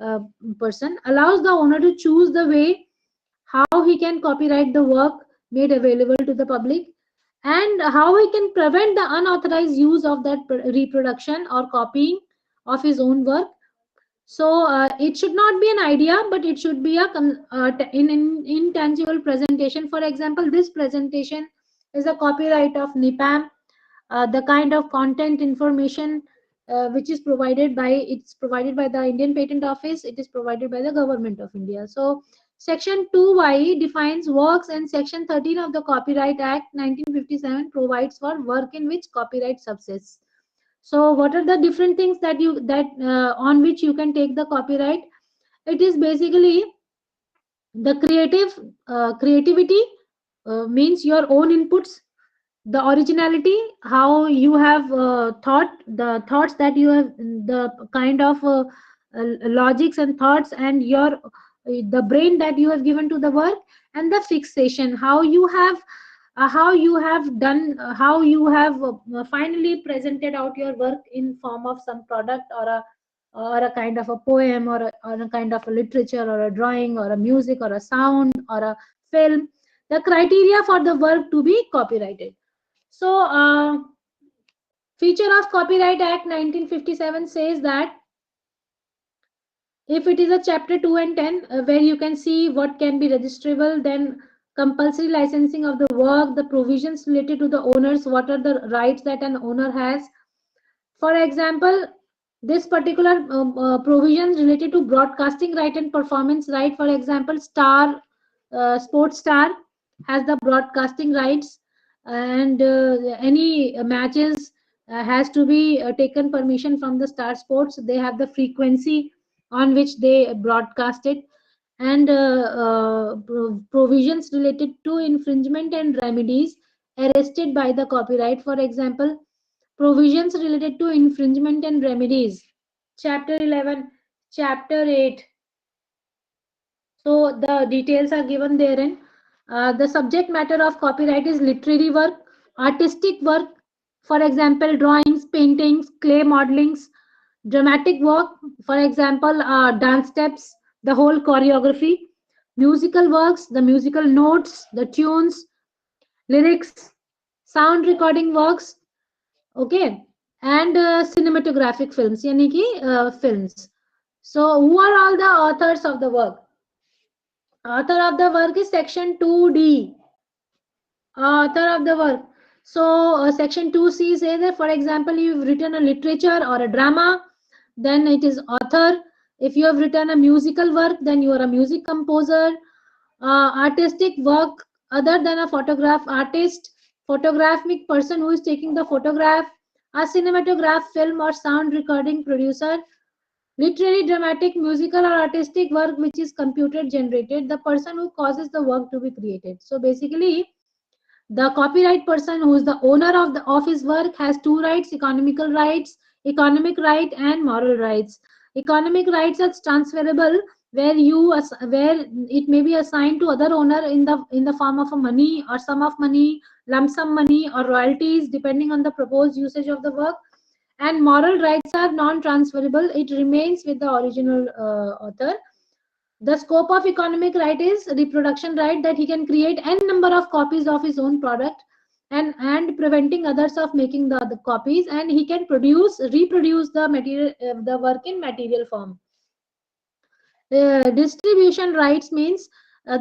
uh, person, allows the owner to choose the way how he can copyright the work made available to the public, and how he can prevent the unauthorized use of that reproduction or copying of his own work. So it should not be an idea, but it should be a intangible presentation. For example, this presentation is a copyright of NIPAM. The kind of content information which is provided by, it's provided by the Indian Patent Office, it is provided by the Government of India. So section 2y defines works, and section 13 of the Copyright Act 1957 provides for work in which copyright subsists. So what are the different things that on which you can take the copyright? It is basically the creativity, means your own inputs, the originality, how you have thought, the thoughts that you have, the kind of logics and thoughts, and your the brain that you have given to the work, and the fixation, how you have done, how you have finally presented out your work in form of some product, or a kind of a poem, or a kind of a literature, or a drawing, or a music, or a sound, or a film, the criteria for the work to be copyrighted. So, feature of Copyright Act 1957 says that if it is a chapter 2 and 10, where you can see what can be registrable, then compulsory licensing of the work, the provisions related to the owners, what are the rights that an owner has. For example, this particular provisions related to broadcasting right and performance right. For example, sports star has the broadcasting rights, and any matches has to be taken permission from the Star Sports. They have the frequency on which they broadcast it, and provisions related to infringement and remedies arrested by the copyright. For example, provisions related to infringement and remedies, chapter 11, chapter 8. So the details are given therein. The subject matter of copyright is literary work, artistic work, for example, drawings, paintings, clay modelings, dramatic work, for example, dance steps, the whole choreography, musical works, the musical notes, the tunes, lyrics, sound recording works, okay, and cinematographic films, yani ki films. So, who are all the authors of the work? Author of the work is section 2D. Author of the work. So section 2C says that, for example, you've written a literature or a drama, then it is author. If you have written a musical work, then you are a music composer. Artistic work other than a photograph artist, photographic person who is taking the photograph, a cinematograph, film or sound recording producer, literary, dramatic, musical or artistic work which is computer generated, the person who causes the work to be created. So basically, the copyright person who is the owner of his work has two rights: economical rights, economic right, and moral rights. Economic rights are transferable, where where it may be assigned to other owner in the form of a money or sum of money, lump sum money or royalties depending on the proposed usage of the work. And moral rights are non-transferable, it remains with the original author. The scope of economic right is reproduction right, that he can create n number of copies of his own product, and preventing others of making the copies, and he can reproduce the material, the work in material form. Distribution rights means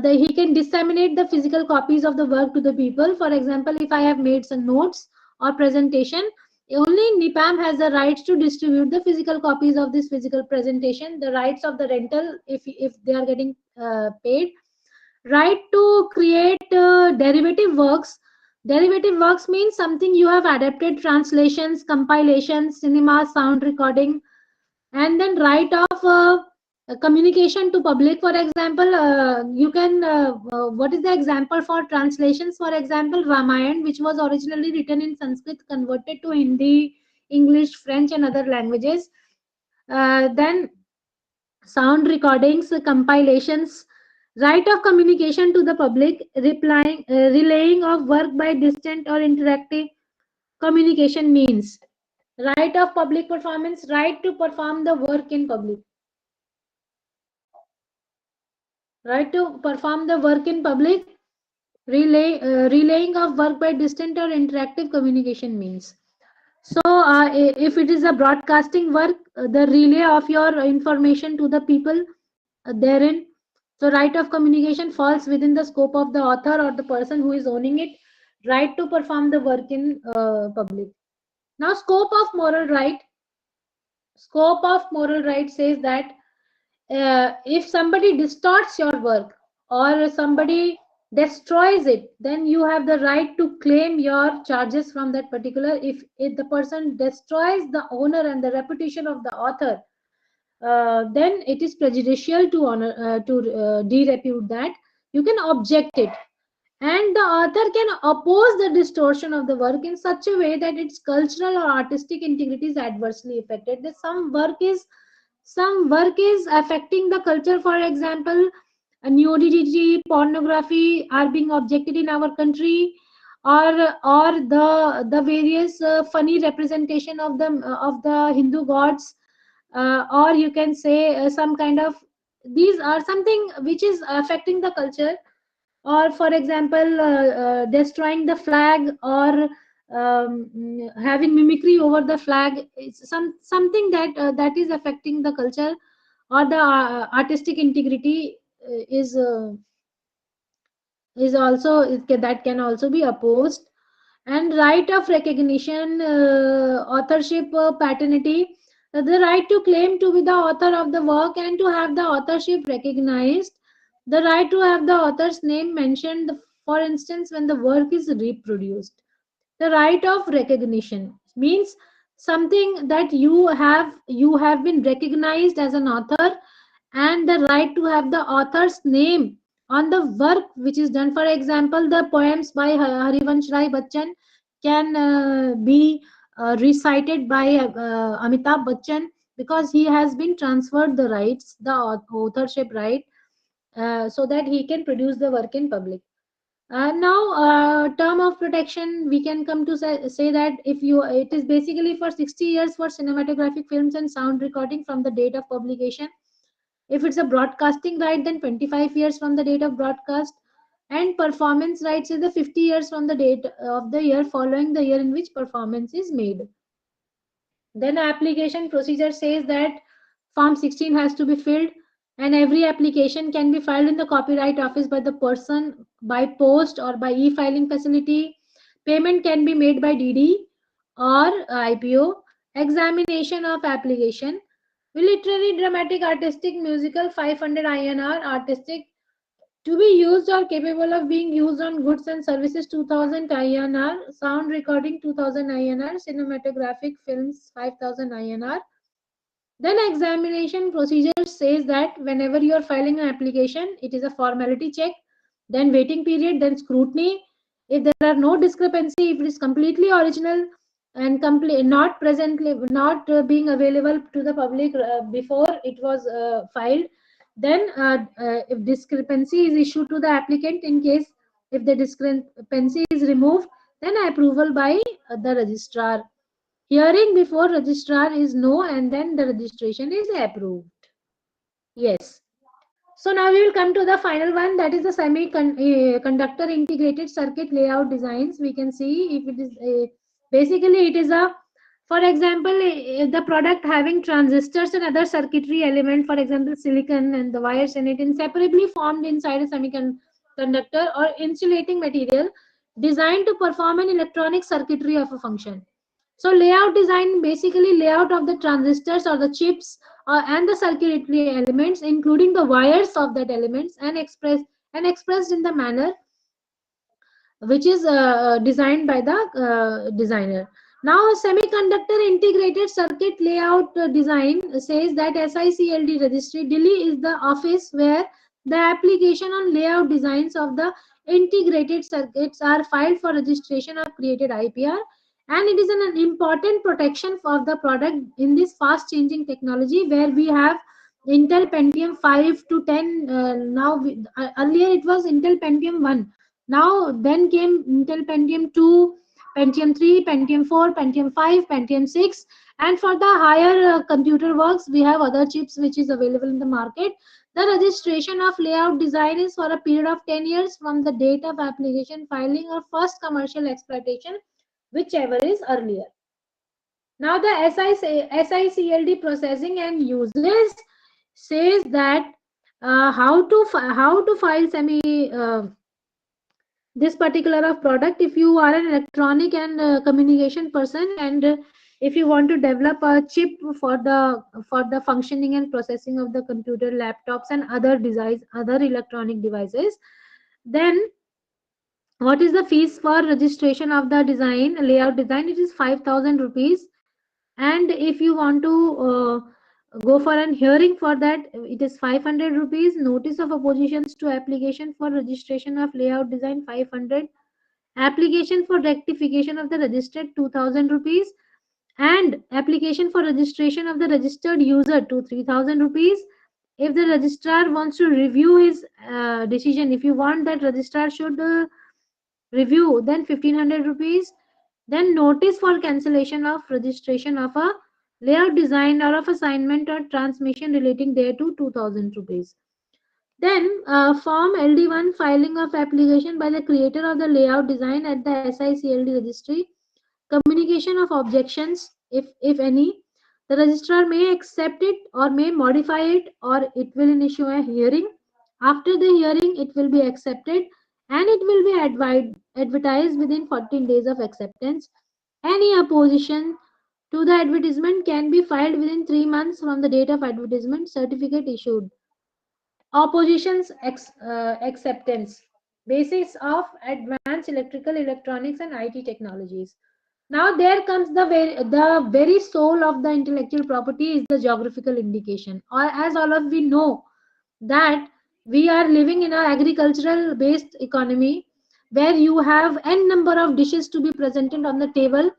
he can disseminate the physical copies of the work to the people. For example, if I have made some notes or presentation, only NIPAM has the rights to distribute the physical copies of this physical presentation, the rights of the rental if they are getting paid, right to create derivative works. Derivative works means something you have adapted, translations, compilations, cinema, sound recording. And then right of communication to public. For example, you can what is the example for translations? For example, Ramayana, which was originally written in Sanskrit, converted to Hindi, English, French and other languages. Then sound recordings, compilations, right of communication to the public, relaying of work by distant or interactive communication means. Right of public performance, right to perform the work in public. Right to perform the work in public, relaying of work by distant or interactive communication means. So if it is a broadcasting work, the relay of your information to the people therein. So right of communication falls within the scope of the author or the person who is owning it. Right to perform the work in public. Now, scope of moral right. Scope of moral right says that if somebody distorts your work or somebody destroys it, then you have the right to claim your charges from that particular. If the person destroys the owner and the reputation of the author, then it is prejudicial to de-repute that. You can object it, and the author can oppose the distortion of the work in such a way that its cultural or artistic integrity is adversely affected. That some work is affecting the culture. For example, nudity, pornography are being objected in our country, or the various funny representation of the Hindu gods, or you can say some kind of, these are something which is affecting the culture. Or for example, destroying the flag, or having mimicry over the flag, it's something that is affecting the culture or the artistic integrity, is also that can also be opposed. And right of recognition, authorship, paternity, the right to claim to be the author of the work and to have the authorship recognized, the right to have the author's name mentioned, for instance when the work is reproduced. The right of recognition means something that you have been recognized as an author, and the right to have the author's name on the work which is done. For example, the poems by Harivansh Rai Bachchan can be recited by Amitabh Bachchan, because he has been transferred the rights, the authorship right, so that he can produce the work in public. Now, term of protection, we can come to say that if you, it is basically for 60 years for cinematographic films and sound recording from the date of publication. If it's a broadcasting right, then 25 years from the date of broadcast. And performance rights is the 50 years from the date of the year following the year in which performance is made. Then application procedure says that Form 16 has to be filled, and every application can be filed in the Copyright Office by the person by post or by e-filing facility. Payment can be made by DD or IPO. Examination of application. Literary, dramatic, artistic, musical 500 INR, artistic to be used or capable of being used on goods and services 2000 INR, sound recording 2000 INR, cinematographic films 5000 INR. Then examination procedure says that whenever you are filing an application, it is a formality check, then waiting period, then scrutiny. If there are no discrepancy, if it is completely original and complete, not presently, not being available to the public before it was filed, then if discrepancy is issued to the applicant. In case if the discrepancy is removed, then approval by the registrar. Hearing before registrar is no, and then the registration is approved. Yes. So now we will come to the final one, that is the semiconductor integrated circuit layout designs. We can see if it is basically it is a, for example, the product having transistors and other circuitry element, for example silicon and the wires in it inseparably formed inside a semiconductor or insulating material designed to perform an electronic circuitry of a function. So layout design, basically layout of the transistors or the chips and the circuitry elements, including the wires of that elements, and expressed in the manner which is designed by the designer. Now, semiconductor integrated circuit layout design says that SICLD registry Delhi is the office where the application on layout designs of the integrated circuits are filed for registration of created IPR, and it is an important protection for the product in this fast changing technology where we have Intel Pentium 5 to 10. Earlier it was Intel Pentium 1. Now, then came Intel Pentium 2, Pentium 3, Pentium 4, Pentium 5, Pentium 6. And for the higher computer works, we have other chips which is available in the market. The registration of layout design is for a period of 10 years from the date of application filing or first commercial exploitation, whichever is earlier. Now, the SICLD processing and uses says that how to file this particular of product. If you are an electronic and communication person, and if you want to develop a chip for the functioning and processing of the computer, laptops and other electronic devices, then what is the fees for registration of the design layout design? It is 5000 rupees. And if you want to go for an hearing for that, it is 500 rupees. Notice of oppositions to application for registration of layout design 500. Application for rectification of the registered 2000 rupees, and application for registration of the registered user to 3000 rupees. If the registrar wants to review his decision, if you want that registrar should review, then 1500 rupees. Then notice for cancellation of registration of a layout design or of assignment or transmission relating thereto 2000 rupees. Then form LD1 filing of application by the creator of the layout design at the SICLD registry. Communication of objections, if any. The registrar may accept it or may modify it, or it will issue a hearing. After the hearing, it will be accepted and it will be advertised within 14 days of acceptance. Any opposition to the advertisement can be filed within 3 months from the date of advertisement. Certificate issued. Opposition's acceptance. Basis of advanced electrical, electronics and IT technologies. Now there comes the very soul of the intellectual property is the geographical indication. Or as all of we know that we are living in an agricultural based economy where you have n number of dishes to be presented on the table.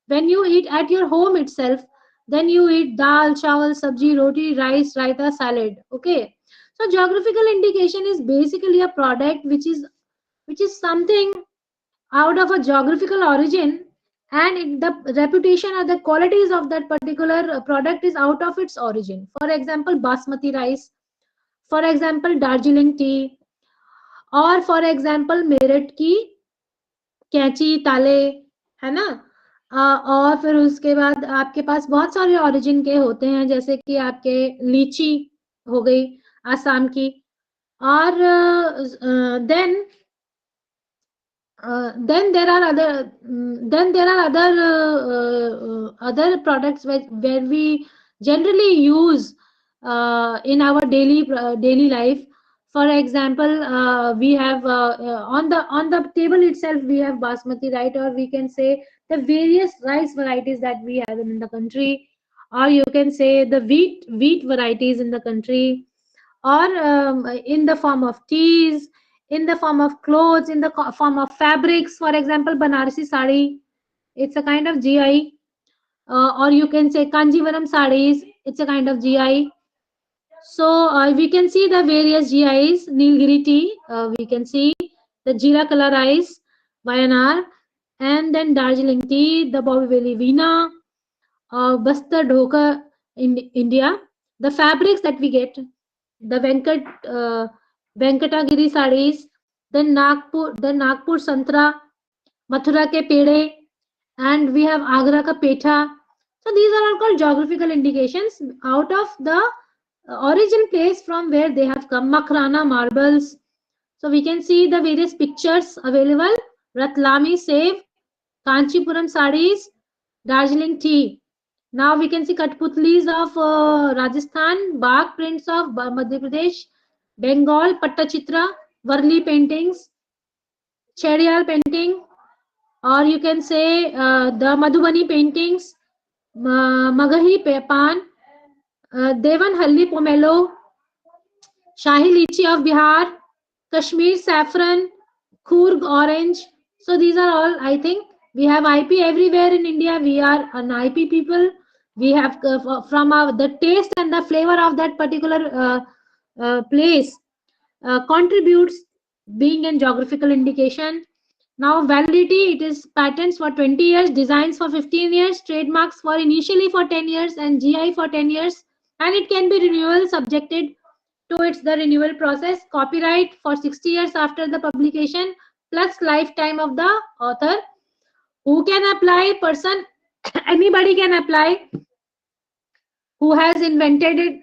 When you eat at your home itself, then you eat dal, chawal, sabji, roti, rice, raita, salad. Okay. So geographical indication is basically a product which is something out of a geographical origin, and the reputation or the qualities of that particular product is out of its origin. For example, basmati rice, for example Darjeeling T, और for example Meerut की कैंची ताले, है ना। और फिर उसके बाद आपके पास बहुत सारे ओरिजिन के होते हैं, जैसे कि आपके लीची हो गई आसाम की। और then then there are other then there are other products where we generally use in our daily life. For example, we have on the table itself we have basmati, right? Or we can say the various rice varieties that we have in the country, or you can say the wheat varieties in the country, or in the form of teas, in the form of clothes, in the form of fabrics. For example, Banarasi sari, it's a kind of GI, or you can say Kanjivaram sarees, it's a kind of GI. So we can see the various GIs, Nilgiri tea, we can see the Jeera color rice, Wayanar, and then Darjeeling tea, the Bobby Valley Veena, Bastar Dhoka in India. The fabrics that we get, the Venkatagiri sarees, the Nagpur Santra, Mathura ke pede, and we have Agra ka petha. So these are all called geographical indications out of the origin place from where they have come. Makrana marbles. So we can see the various pictures available. Ratlami save, Kanchipuram sarees, Darjeeling tea. Now we can see Katputlis of Rajasthan, Bagh prints of Madhya Pradesh, Bengal, Pattachitra, Varli paintings, Chedial painting, or you can say the Madhubani paintings, Magahi Pan, Devan Halli Pomelo, Shahi Lychee of Bihar, Kashmir saffron, Coorg orange. So these are all, I think, we have IP everywhere in India. We are an IP people. We have from the taste and the flavor of that particular place contributes being in geographical indication. Now validity, it is patents for 20 years, designs for 15 years, trademarks for initially for 10 years, and GI for 10 years, and it can be renewal subjected to its the renewal process. Copyright for 60 years after the publication plus lifetime of the author. Who can apply? Person anybody can apply who has invented it,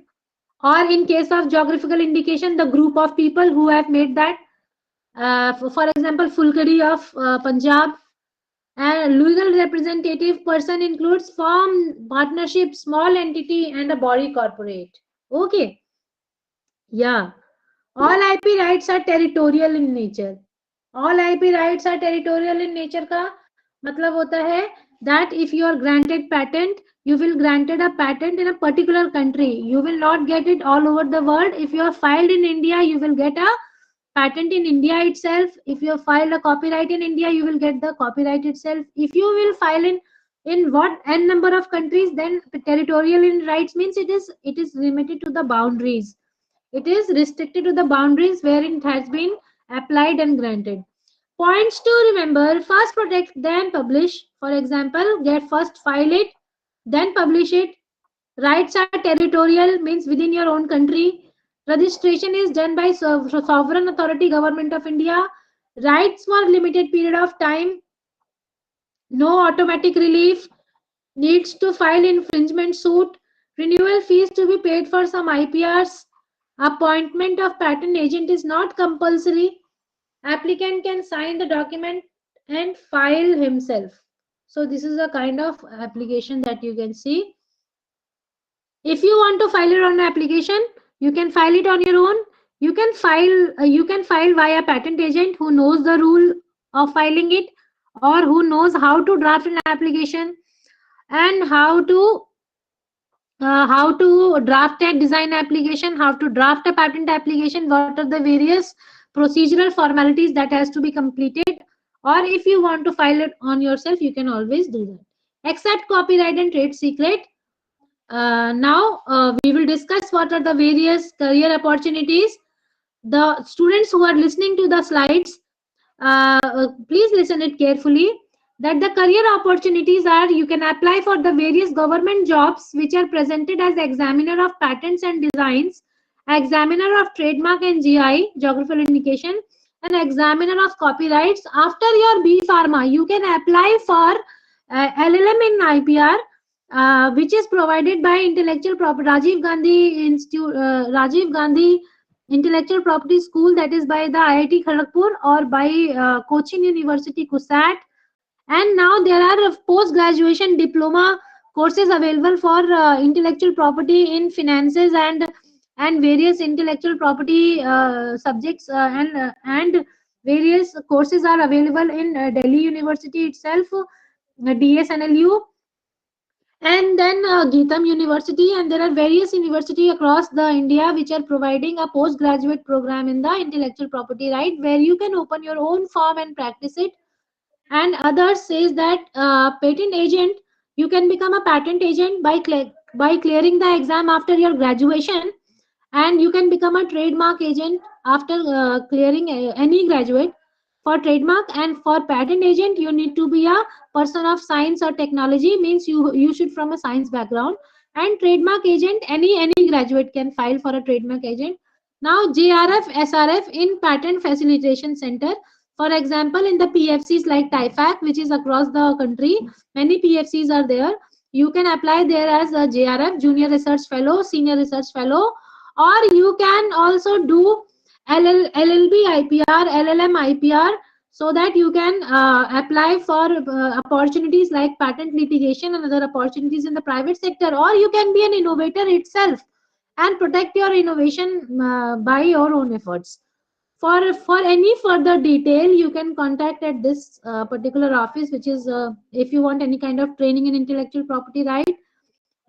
or in case of geographical indication, the group of people who have made that. For example, Fulkari of Punjab. And legal representative person includes firm, partnership, small entity, and a body corporate. Okay. Yeah. All IP rights are territorial in nature. All IP rights are territorial in nature का मतलब होता है that if you are granted patent, you will granted a patent in a particular country. You will not get it all over the world. If you are filed in India, you will get a patent in India itself. If you have filed a copyright in India, you will get the copyright itself. If you will file in what n number of countries, then territorial in rights means it is limited to the boundaries. It is restricted to the boundaries wherein it has been applied and granted. Points to remember: first protect, then publish. For example, get first file it, then publish it. Rights are territorial, means within your own country. Registration is done by sovereign authority, government of India. Rights for limited period of time. No automatic relief. Needs to file infringement suit. Renewal fees to be paid for some IPRs. Appointment of patent agent is not compulsory. Applicant can sign the document and file himself. So this is a kind of application that you can see. If you want to file it on an application, you can file it on your own. You can file via patent agent who knows the rule of filing it, or who knows how to draft an application and how to draft a design application, how to draft a patent application, what are the various procedural formalities that has to be completed, or if you want to file it on yourself, you can always do that. Except copyright and trade secret. Now we will discuss what are the various career opportunities. The students who are listening to the slides, please listen it carefully, that the career opportunities are, you can apply for the various government jobs which are presented as examiner of patents and designs, examiner of trademark and GI, geographical indication, and examiner of copyrights. After your B Pharma, you can apply for LLM in IPR, which is provided by Intellectual Property Rajiv Gandhi Institute, Rajiv Gandhi Intellectual Property School, that is by the IIT Kharagpur or by Cochin University, CUSAT. And now there are post-graduation diploma courses available for intellectual property in finances and various intellectual property subjects, and various courses are available in Delhi University itself, DSNLU, and then Geetam University, and there are various universities across the India which are providing a postgraduate program in the intellectual property right, where you can open your own firm and practice it. And others says that patent agent, you can become a patent agent by clearing the exam after your graduation, and you can become a trademark agent after clearing any graduate for trademark. And for patent agent, you need to be a person of science or technology, means you should from a science background. And trademark agent, any graduate can file for a trademark agent. Now JRF SRF in patent facilitation center, for example in the PFCs like TIFAC, which is across the country, many PFCs are there. You can apply there as a JRF, junior research fellow, senior research fellow, or you can also do LLB IPR, LLM IPR, so that you can apply for opportunities like patent litigation and other opportunities in the private sector, or you can be an innovator itself and protect your innovation by your own efforts. For any further detail, you can contact at this particular office, which is if you want any kind of training in intellectual property right,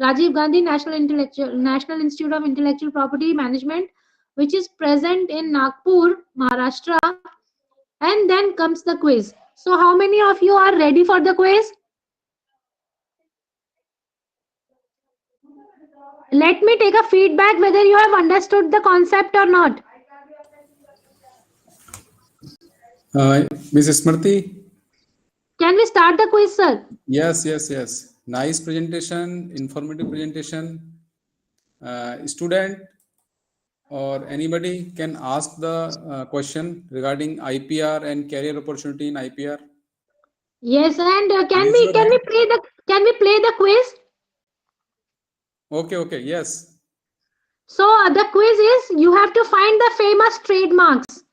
Rajiv Gandhi National Institute of Intellectual Property Management, which is present in Nagpur, Maharashtra. And then comes the quiz. So how many of you are ready for the quiz? Let me take a feedback whether you have understood the concept or not. Ms. Smriti, Can we start the quiz, sir? yes. Nice presentation, informative presentation. Student or anybody can ask the question regarding IPR and career opportunity in IPR. Yes, and can Raise your hand. we play the quiz? Okay, yes. So the quiz is, you have to find the famous trademarks.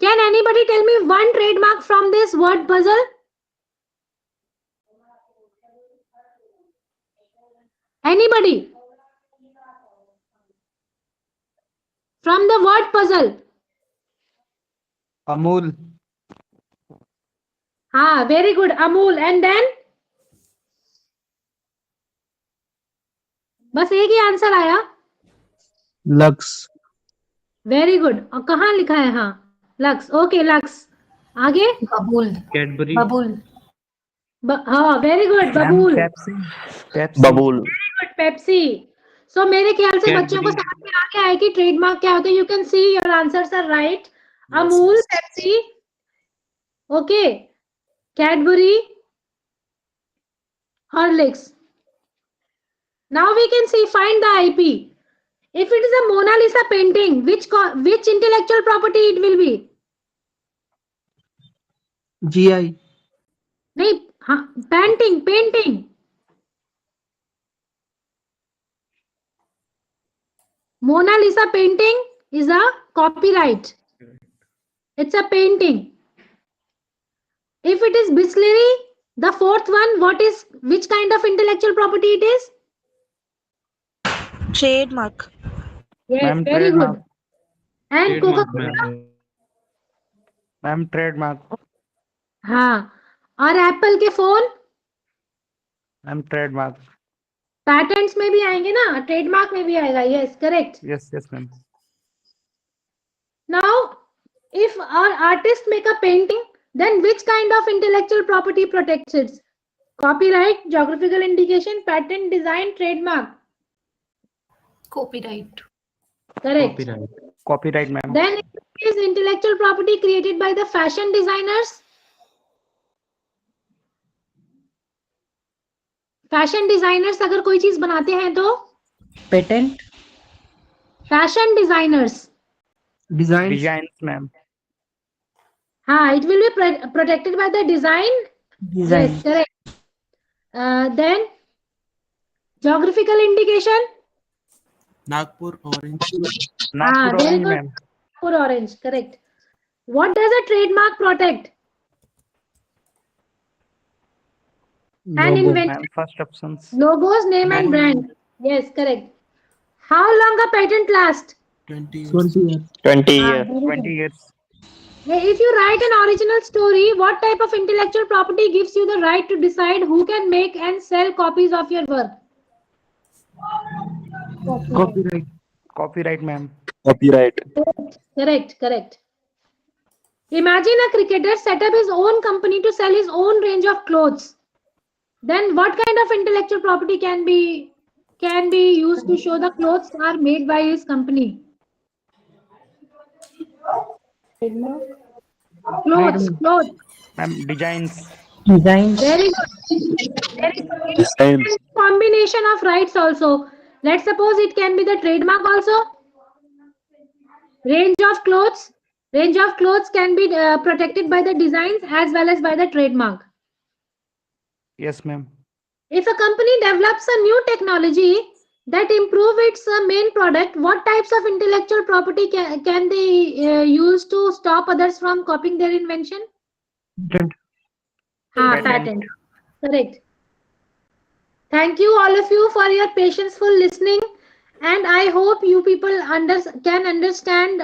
Can anybody tell me one trademark from this word puzzle? Anybody? From the word puzzle. Amul. Very good, Amul. And then? बस एक ही answer आया. Lux. Very good. और कहाँ लिखा है? हाँ, lux. Okay, lux. आगे? बबूल. Cadbury. बबूल. हाँ, वेरी गुड, Ma'am, बबूल. Pepsi. Pepsi. बबूल. पेप्सी. सो मेरे ख्याल से बच्चों को Cadbury. समझ में आ गया है कि ट्रेडमार्क क्या होता है. You can see your answers are right. Amul, yes. Pepsi, okay, Cadbury, Horlicks. Now we can see, find the IP. If it is a Mona Lisa painting, which intellectual property it will be? GI. नहीं, हाँ, painting. Mona Lisa painting is a copyright. It's a painting. If it is Bisleri, the fourth one, which kind of intellectual property it is? Trademark. Yes, Ma'am, very trademark. good. And Trademark, Coca-Cola? ma'am. Ma'am, trademark. हाँ, और Apple के phone ma'am trademark. Patents में भी आएंगे ना, trademark में भी आएगा. Yes, correct. Yes yes ma'am. Now, if our artist make a painting, then which kind of intellectual property protects it? Copyright, geographical indication, patent, design, trademark. Copyright. Correct. Copyright. Copyright ma'am. Then is intellectual property created by the fashion designers? Fashion designers अगर कोई चीज बनाते हैं तो patent fashion designers. Design designs ma'am. हाँ, it will be protected by the design. Design Yes, correct. Then geographical indication. Nagpur orange. Nagpur very orange good. Ma'am. For orange, correct. What does a trademark protect? An logo invention. Ma'am first options. Logos, name and brand. Yes, correct. How long a patent last? 20 years. 20 year 20 Ah, years. very 20 good. years। Hey, if you write an original story, what type of intellectual property gives you the right to decide who can make and sell copies of your work? Copyright copyright ma'am. Copyright. Correct, correct. Imagine a cricketer set up his own company to sell his own range of clothes. Then what kind of intellectual property can be used to show the clothes are made by his company? Clothes. Ma'am designs. Design Very good. Very good. It Design. is a combination of rights also. Let's suppose it can be the trademark also. Range of clothes. Range of clothes can be protected by the designs as well as by the trademark. Yes ma'am. If a company develops a new technology that improve its main product, what types of intellectual property can they use to stop others from copying their invention? Patent Patent. Correct. Thank you all of you for your patientful listening, and I hope you people can understand.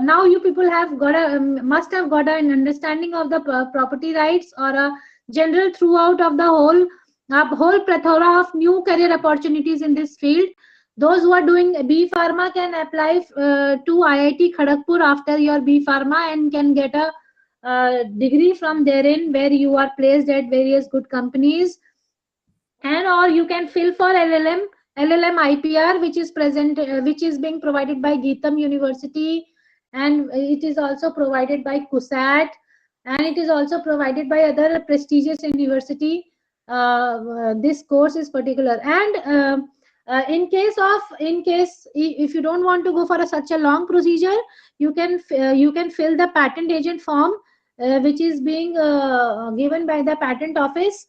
Now you people have must have got an understanding of the property rights, or a general throughout of the whole plethora of new career opportunities in this field. Those who are doing B Pharma can apply to IIT Kharagpur after your B Pharma and can get a degree from therein, where you are placed at various good companies. And or you can fill for LLM IPR, which is which is being provided by Geetam University, and it is also provided by CUSAT, and it is also provided by other prestigious university. This course is particular, and in case if you don't want to go for such a long procedure, you can fill the patent agent form, which is being given by the patent office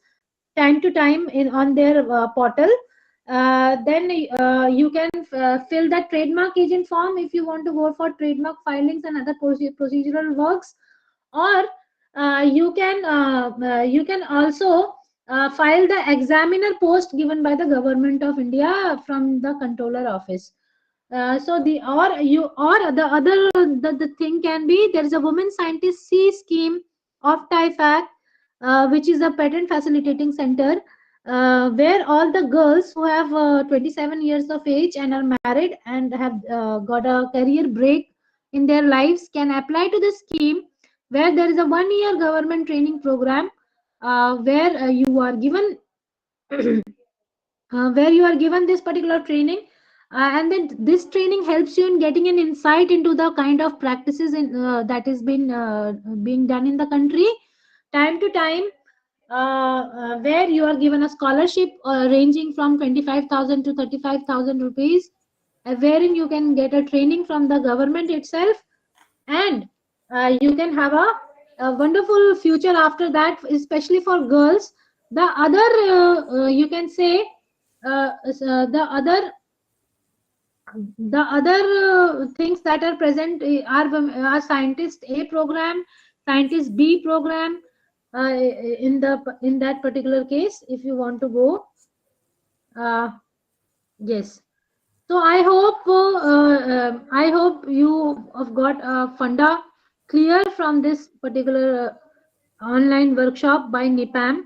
time to time on their portal. Then you can fill that trademark agent form if you want to go for trademark filings and other procedural works, or you can also file the examiner post given by the government of India from the controller office. So the thing can be, there is a women scientist C scheme of TIFAC, which is a patent facilitating center, where all the girls who have 27 years of age and are married and have got a career break in their lives can apply to the scheme, where there is a 1-year government training program, where you are given this particular training, and then this training helps you in getting an insight into the kind of practices that is being done in the country time to time, where you are given a scholarship ranging from 25,000 to 35,000 rupees, wherein you can get a training from the government itself, and you can have a wonderful future after that, especially for girls. The other you can say the other things that are present are scientist A program, scientist B program, in that particular case, if you want to go. Yes. So I hope you have got a funda clear from this particular online workshop by NIPAM.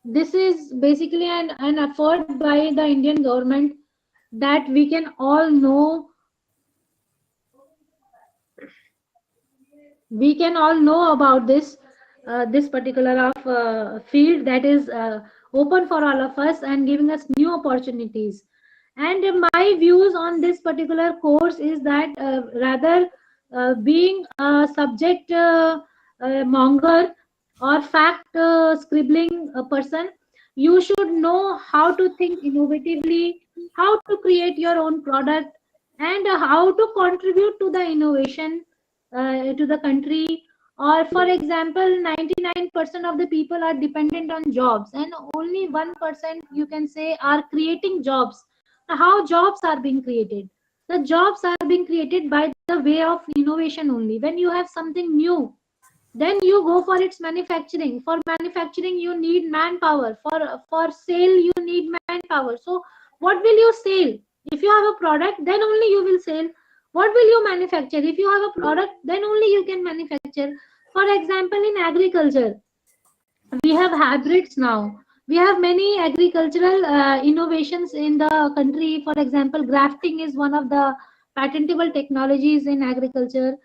This is basically an effort by the Indian government that we can all know about this particular field that is open for all of us and giving us new opportunities. And my views on this particular course is that rather being a subject monger or fact scribbling person, you should know how to think innovatively, how to create your own product, and how to contribute to the innovation to the country. Or for example, 99% of the people are dependent on jobs and only 1% you can say are creating jobs. Now, how jobs are being created? The jobs are being created by the way of innovation only. When you have something new, then you go for its manufacturing. For manufacturing you need manpower. For sale you need manpower. So what will you sell? If you have a product, then only you will sell. What will you manufacture? If you have a product, then only you can manufacture. For example, in agriculture, we have hybrids now. We have many agricultural innovations in the country. For example, grafting is one of the patentable technologies in agriculture.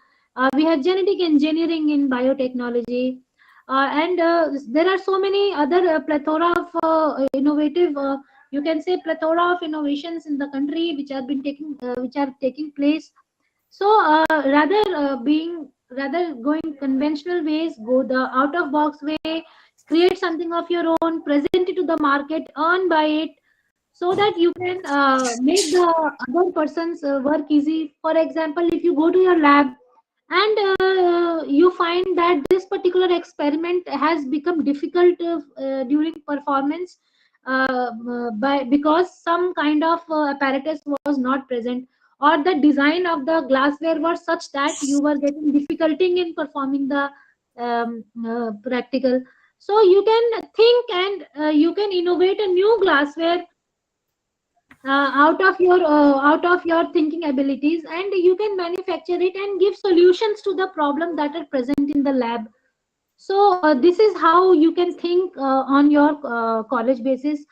We have genetic engineering in biotechnology. And there are so many other plethora of innovative, you can say plethora of innovations in the country which are taking place. So rather going conventional ways, go the out of box way, create something of your own, present it to the market, earn by it, so that you can make the other person's work easy. For example, if you go to your lab and you find that this particular experiment has become difficult during performance because some kind of apparatus was not present, or the design of the glassware was such that you were getting difficulty in performing the practical. So you can think and you can innovate a new glassware out of your thinking abilities, and you can manufacture it and give solutions to the problem that are present in the lab. So this is how you can think on your college basis,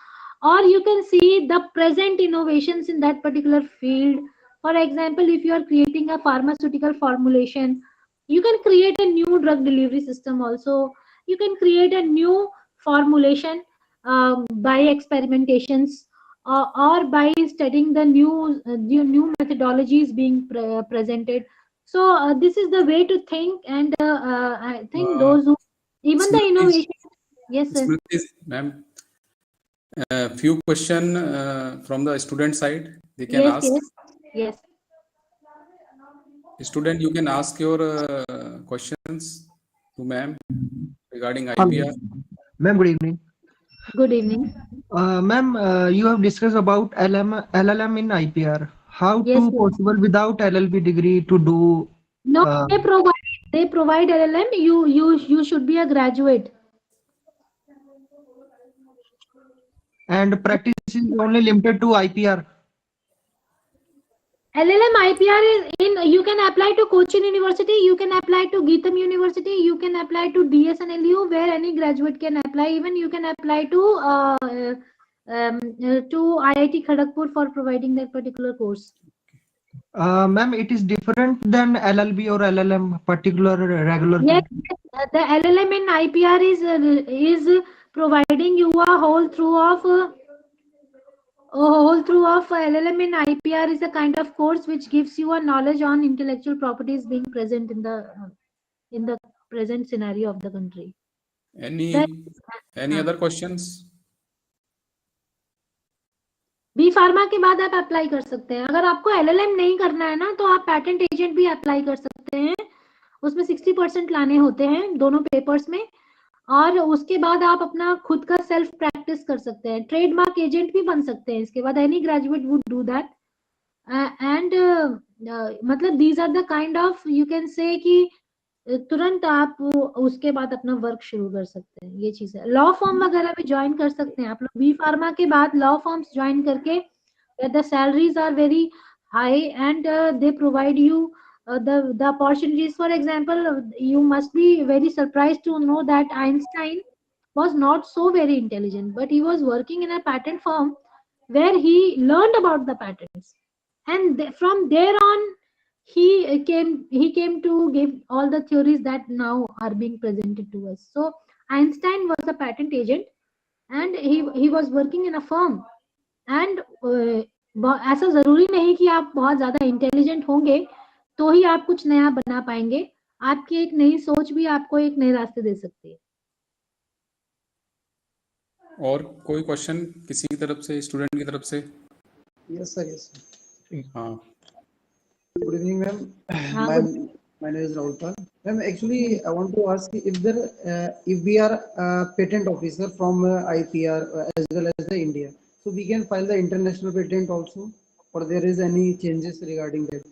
or you can see the present innovations in that particular field. For example, if you are creating a pharmaceutical formulation, you can create a new drug delivery system also. You can create a new formulation by experimentations, or by studying the new methodologies being presented. So this is the way to think, and I think Uh, those who even the Smriti, innovation. Yes, sir. Smriti, ma'am, few question from the student side. They can Yes, ask. yes, yes. Student, you can ask your questions to ma'am regarding Hello. IPR. Ma'am, good evening. Good evening. Ma'am, you have discussed about LLM in IPR. How Yes, to yes. possible without LLB degree to do No, uh, they provide LLM. You should be a graduate. and practice is only limited to IPR. LLM IPR is in. You can apply to Cochin University. You can apply to Geetam University. You can apply to DSNLU, where any graduate can apply. Even you can apply to IIT Kharagpur for providing that particular course. Ma'am, it is different than LLB or LLM, particular regular Yes, thing. the LLM in IPR is providing you a whole through of LLM in IPR is a kind of course which gives you a knowledge on intellectual properties being present in the present scenario of the country. The Any other questions? B pharma के बाद आप apply कर सकते हैं. अगर आपको LLM नहीं करना है ना, तो आप पैटेंट एजेंट भी अप्लाई कर सकते हैं. उसमें 60% लाने होते हैं दोनों पेपर्स में, और उसके बाद आप अपना खुद का सेल्फ प्रैक्टिस कर सकते हैं. ट्रेडमार्क एजेंट भी बन सकते हैं इसके बाद. Any graduate would do that. And मतलब these are the kind of, you can say कि तुरंत आप उसके बाद अपना वर्क शुरू कर सकते हैं. ये चीज है. लॉ फॉर्म वगैरह भी ज्वाइन कर सकते हैं आप लोग. बी फार्मा के बाद लॉ फॉर्म्स ज्वाइन करके the salaries are very high, and they provide you the opportunities. For example, you must be very surprised to know that Einstein was not so very intelligent, but he was working in a patent firm where he learned about the patents, and from there on he came to give all the theories that now are being presented to us. So Einstein was a patent agent, and he was working in a firm. And ऐसा जरूरी नहीं कि आप बहुत ज्यादा intelligent होंगे तो ही आप कुछ नया बना पाएंगे. आपकी एक नई सोच भी आपको एक नए रास्ते दे सकती है. और कोई क्वेश्चन किसी की तरफ से, स्टूडेंट की तरफ से? Yes, sir. Yes, sir. हाँ, Good evening, ma'am. हाँ, My name is Rahul Pal. Ma'am, actually, I want to ask if we are a patent officer from IPR as well as the India, so we can file the international patent also, or there is any changes regarding that?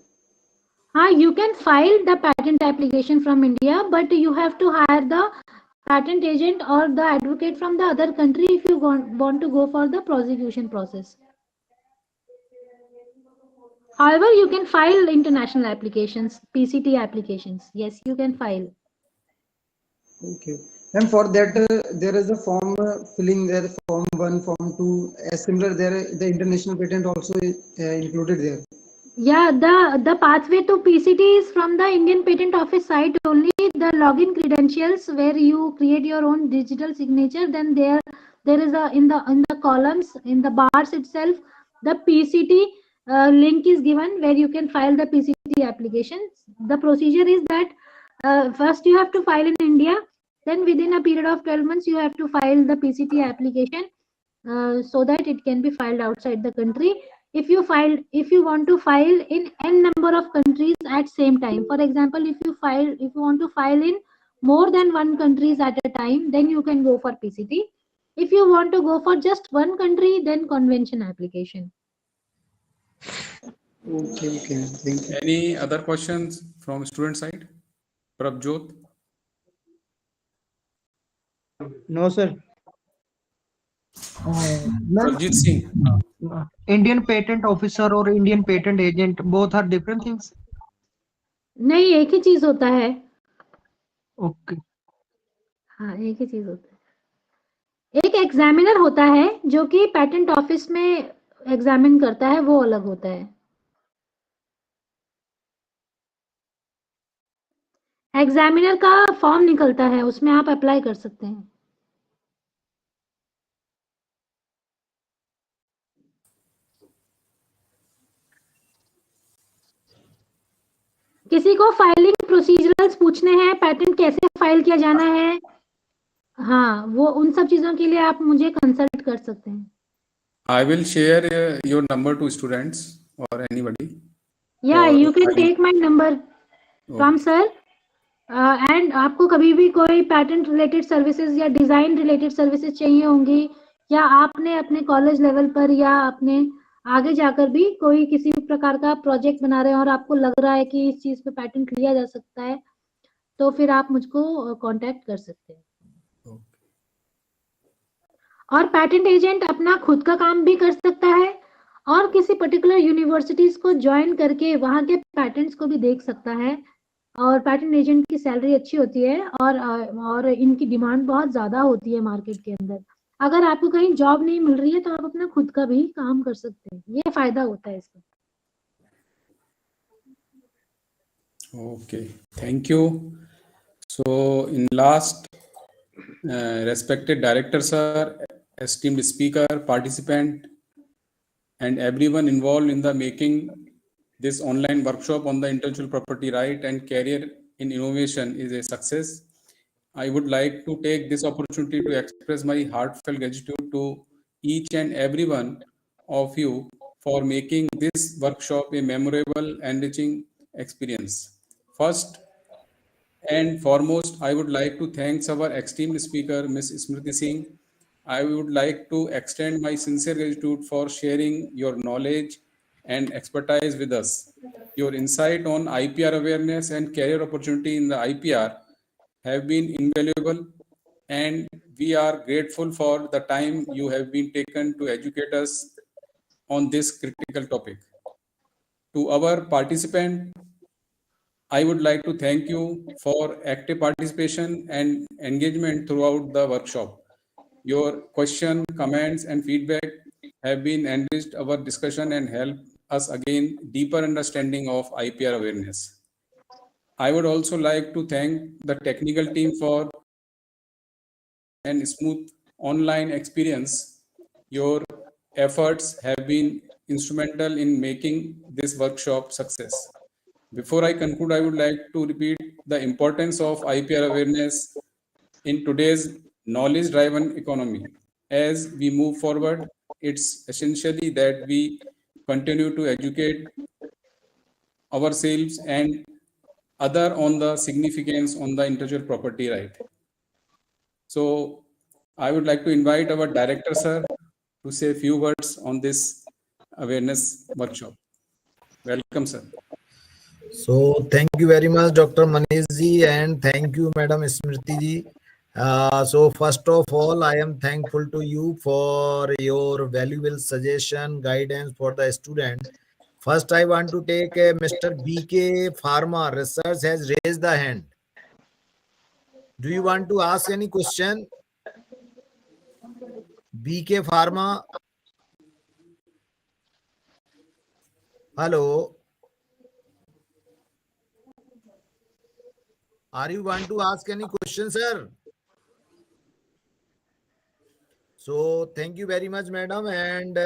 हाँ, you can file the patent application from India, but you have to hire the patent agent or the advocate from the other country if you want to go for the prosecution process. However, you can file international applications, PCT applications. Yes, you can file. Okay. And for that, there is a form filling there, form 1, form 2, as similar there, the international patent also is included there. Yeah, the pathway to PCT is from the Indian Patent Office site only. The login credentials where you create your own digital signature. Then there is a in the columns in the bars itself the PCT link is given where you can file the PCT applications. The procedure is that first you have to file in India. Then within a period of 12 months you have to file the PCT application so that it can be filed outside the country. If you want to file in n number of countries at same time, for example, if you want to file in more than one countries at a time, then you can go for PCT. If you want to go for just one country, then convention application. Okay, okay. Thank you. any other questions from student side? Prabjot? No, sir. Ma'am, Prabjit Singh? Indian patent officer or Indian patent agent, both are different things. नहीं, एक ही चीज होता है. Okay. हाँ, एक ही चीज होता है. एक एग्जामिनर होता है जो कि पेटेंट ऑफिस में एग्जामिन करता है, वो अलग होता है. एग्जामिनर का फॉर्म निकलता है, उसमें आप अप्लाई कर सकते हैं. किसी को फाइलिंग प्रोसीजरल्स पूछने हैं, पैटेंट कैसे फाइल किया जाना है, हाँ, वो उन सब चीजों के लिए आप मुझे कंसल्ट कर सकते हैं. I will share your number to students or anybody. या और you can I- take my number from sir. And आपको कभी भी कोई पैटेंट रिलेटेड सर्विसेज या डिजाइन रिलेटेड सर्विसेज चाहिए होंगी, या आपने अपने कॉलेज लेवल पर या अपने आगे जाकर भी कोई किसी भी प्रकार का प्रोजेक्ट बना रहे हैं और आपको लग रहा है कि इस चीज पे पैटेंट लिया जा सकता है, तो फिर आप मुझको कांटेक्ट कर सकते हैं. और पैटेंट एजेंट अपना खुद का काम भी कर सकता है और किसी पर्टिकुलर यूनिवर्सिटीज को ज्वाइन करके वहां के पैटेंट्स को भी देख सकता है. और पैटेंट एजेंट की सैलरी अच्छी होती है और इनकी डिमांड बहुत ज्यादा होती है मार्केट के अंदर. अगर आपको कहीं जॉब नहीं मिल रही है तो आप अपना खुद का भी काम कर सकते हैं, ये फायदा होता है इसका. Okay, thank you. So in last, respected director sir, esteemed speaker, participant, and everyone involved in the making this online workshop on the intellectual property right and career in innovation is a success. I would like to take this opportunity to express my heartfelt gratitude to each and every one of you for making this workshop a memorable, enriching experience. First and foremost, I would like to thank our esteemed speaker, Ms. Smriti Singh. I would like to extend my sincere gratitude for sharing your knowledge and expertise with us. Your insight on IPR awareness and career opportunity in the IPR have been invaluable, and we are grateful for the time you have been taken to educate us on this critical topic. To our participant, I would like to thank you for active participation and engagement throughout the workshop. Your question, comments, and feedback have been enriched our discussion and helped us again deeper understanding of IPR awareness. I would also like to thank the technical team for and smooth online experience. Your efforts have been instrumental in making this workshop success. Before I conclude, I would like to repeat the importance of IPR awareness in today's knowledge driven economy. As we move forward, it's essentially that we continue to educate ourselves and other on the significance on the intellectual property right. So I would like to invite our director, sir, to say a few words on this awareness workshop. Welcome, sir. So thank you very much, Dr. Manish ji, and thank you, Madam Smriti ji. So first of all, I am thankful to you for your valuable suggestion, guidance for the student. First, I want to take Mr. BK Pharma Research has raised the hand. Do you want to ask any question? BK Pharma. Hello. Are you want to ask any question, sir? So thank you very much, madam. And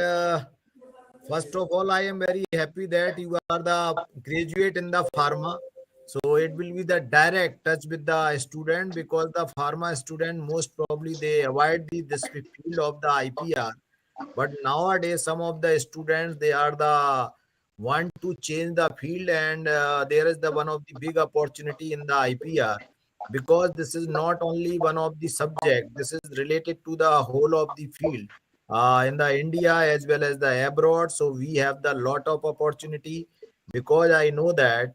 first of all, I am very happy that you are the graduate in the pharma. So it will be the direct touch with the student, because the pharma student most probably they avoid this field of the IPR. But nowadays, some of the students they are the want to change the field, and there is the one of the big opportunity in the IPR, because this is not only one of the subject. This is related to the whole of the field in the India as well as the abroad. So we have the lot of opportunity, because I know that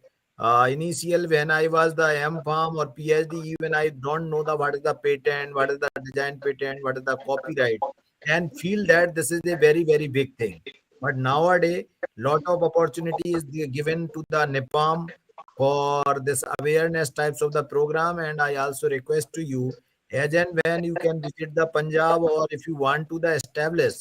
initial when I was the M Farm or PhD, even I don't know the what is the patent, what is the design patent, what is the copyright, and feel that this is a very very big thing. But nowadays, lot of opportunity is given to the NIPAM for this awareness types of the program. And I also request to you, as and when you can visit the Punjab, or if you want to the establish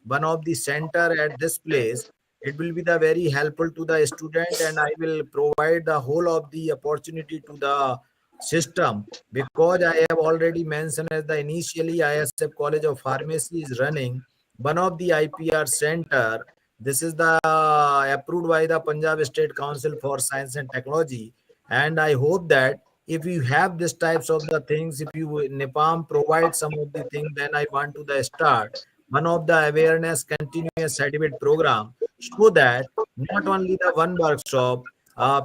one of the center at this place, it will be the very helpful to the student, and I will provide the whole of the opportunity to the system, because I have already mentioned as the initially ISF College of Pharmacy is running one of the IPR center. This is the approved by the Punjab State Council for Science and Technology, and I hope that if you have this types of the things, if you NIPAM provide some of the things, then I want to the start one of the awareness continuous certificate program, so that not only the one workshop,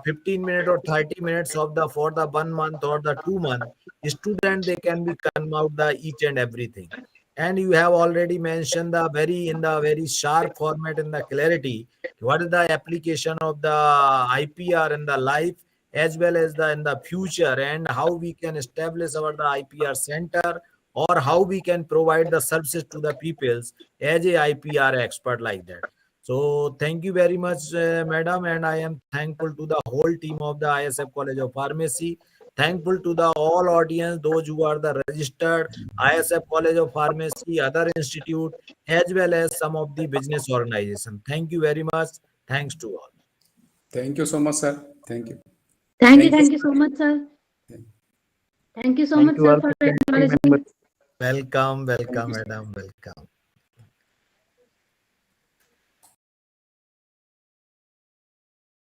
15 minutes or 30 minutes of the for the 1 month or the 2 month, student they can be come out the each and everything. And you have already mentioned the very in the very sharp format and the clarity what is the application of the IPR in the life as well as the in the future, and how we can establish our the IPR center, or how we can provide the services to the peoples as a IPR expert like that. So thank you very much, madam, and I am thankful to the whole team of the ISF College of Pharmacy. Thankful to the all audience, those who are the registered ISF College of Pharmacy, other institute, as well as some of the business organization. Thank you very much. Thanks to all. Thank you so much, sir. Thank you. Thank you so much, sir. Thank you so Thank much, you sir, all for faculty acknowledging. members. Welcome, welcome, madam, welcome.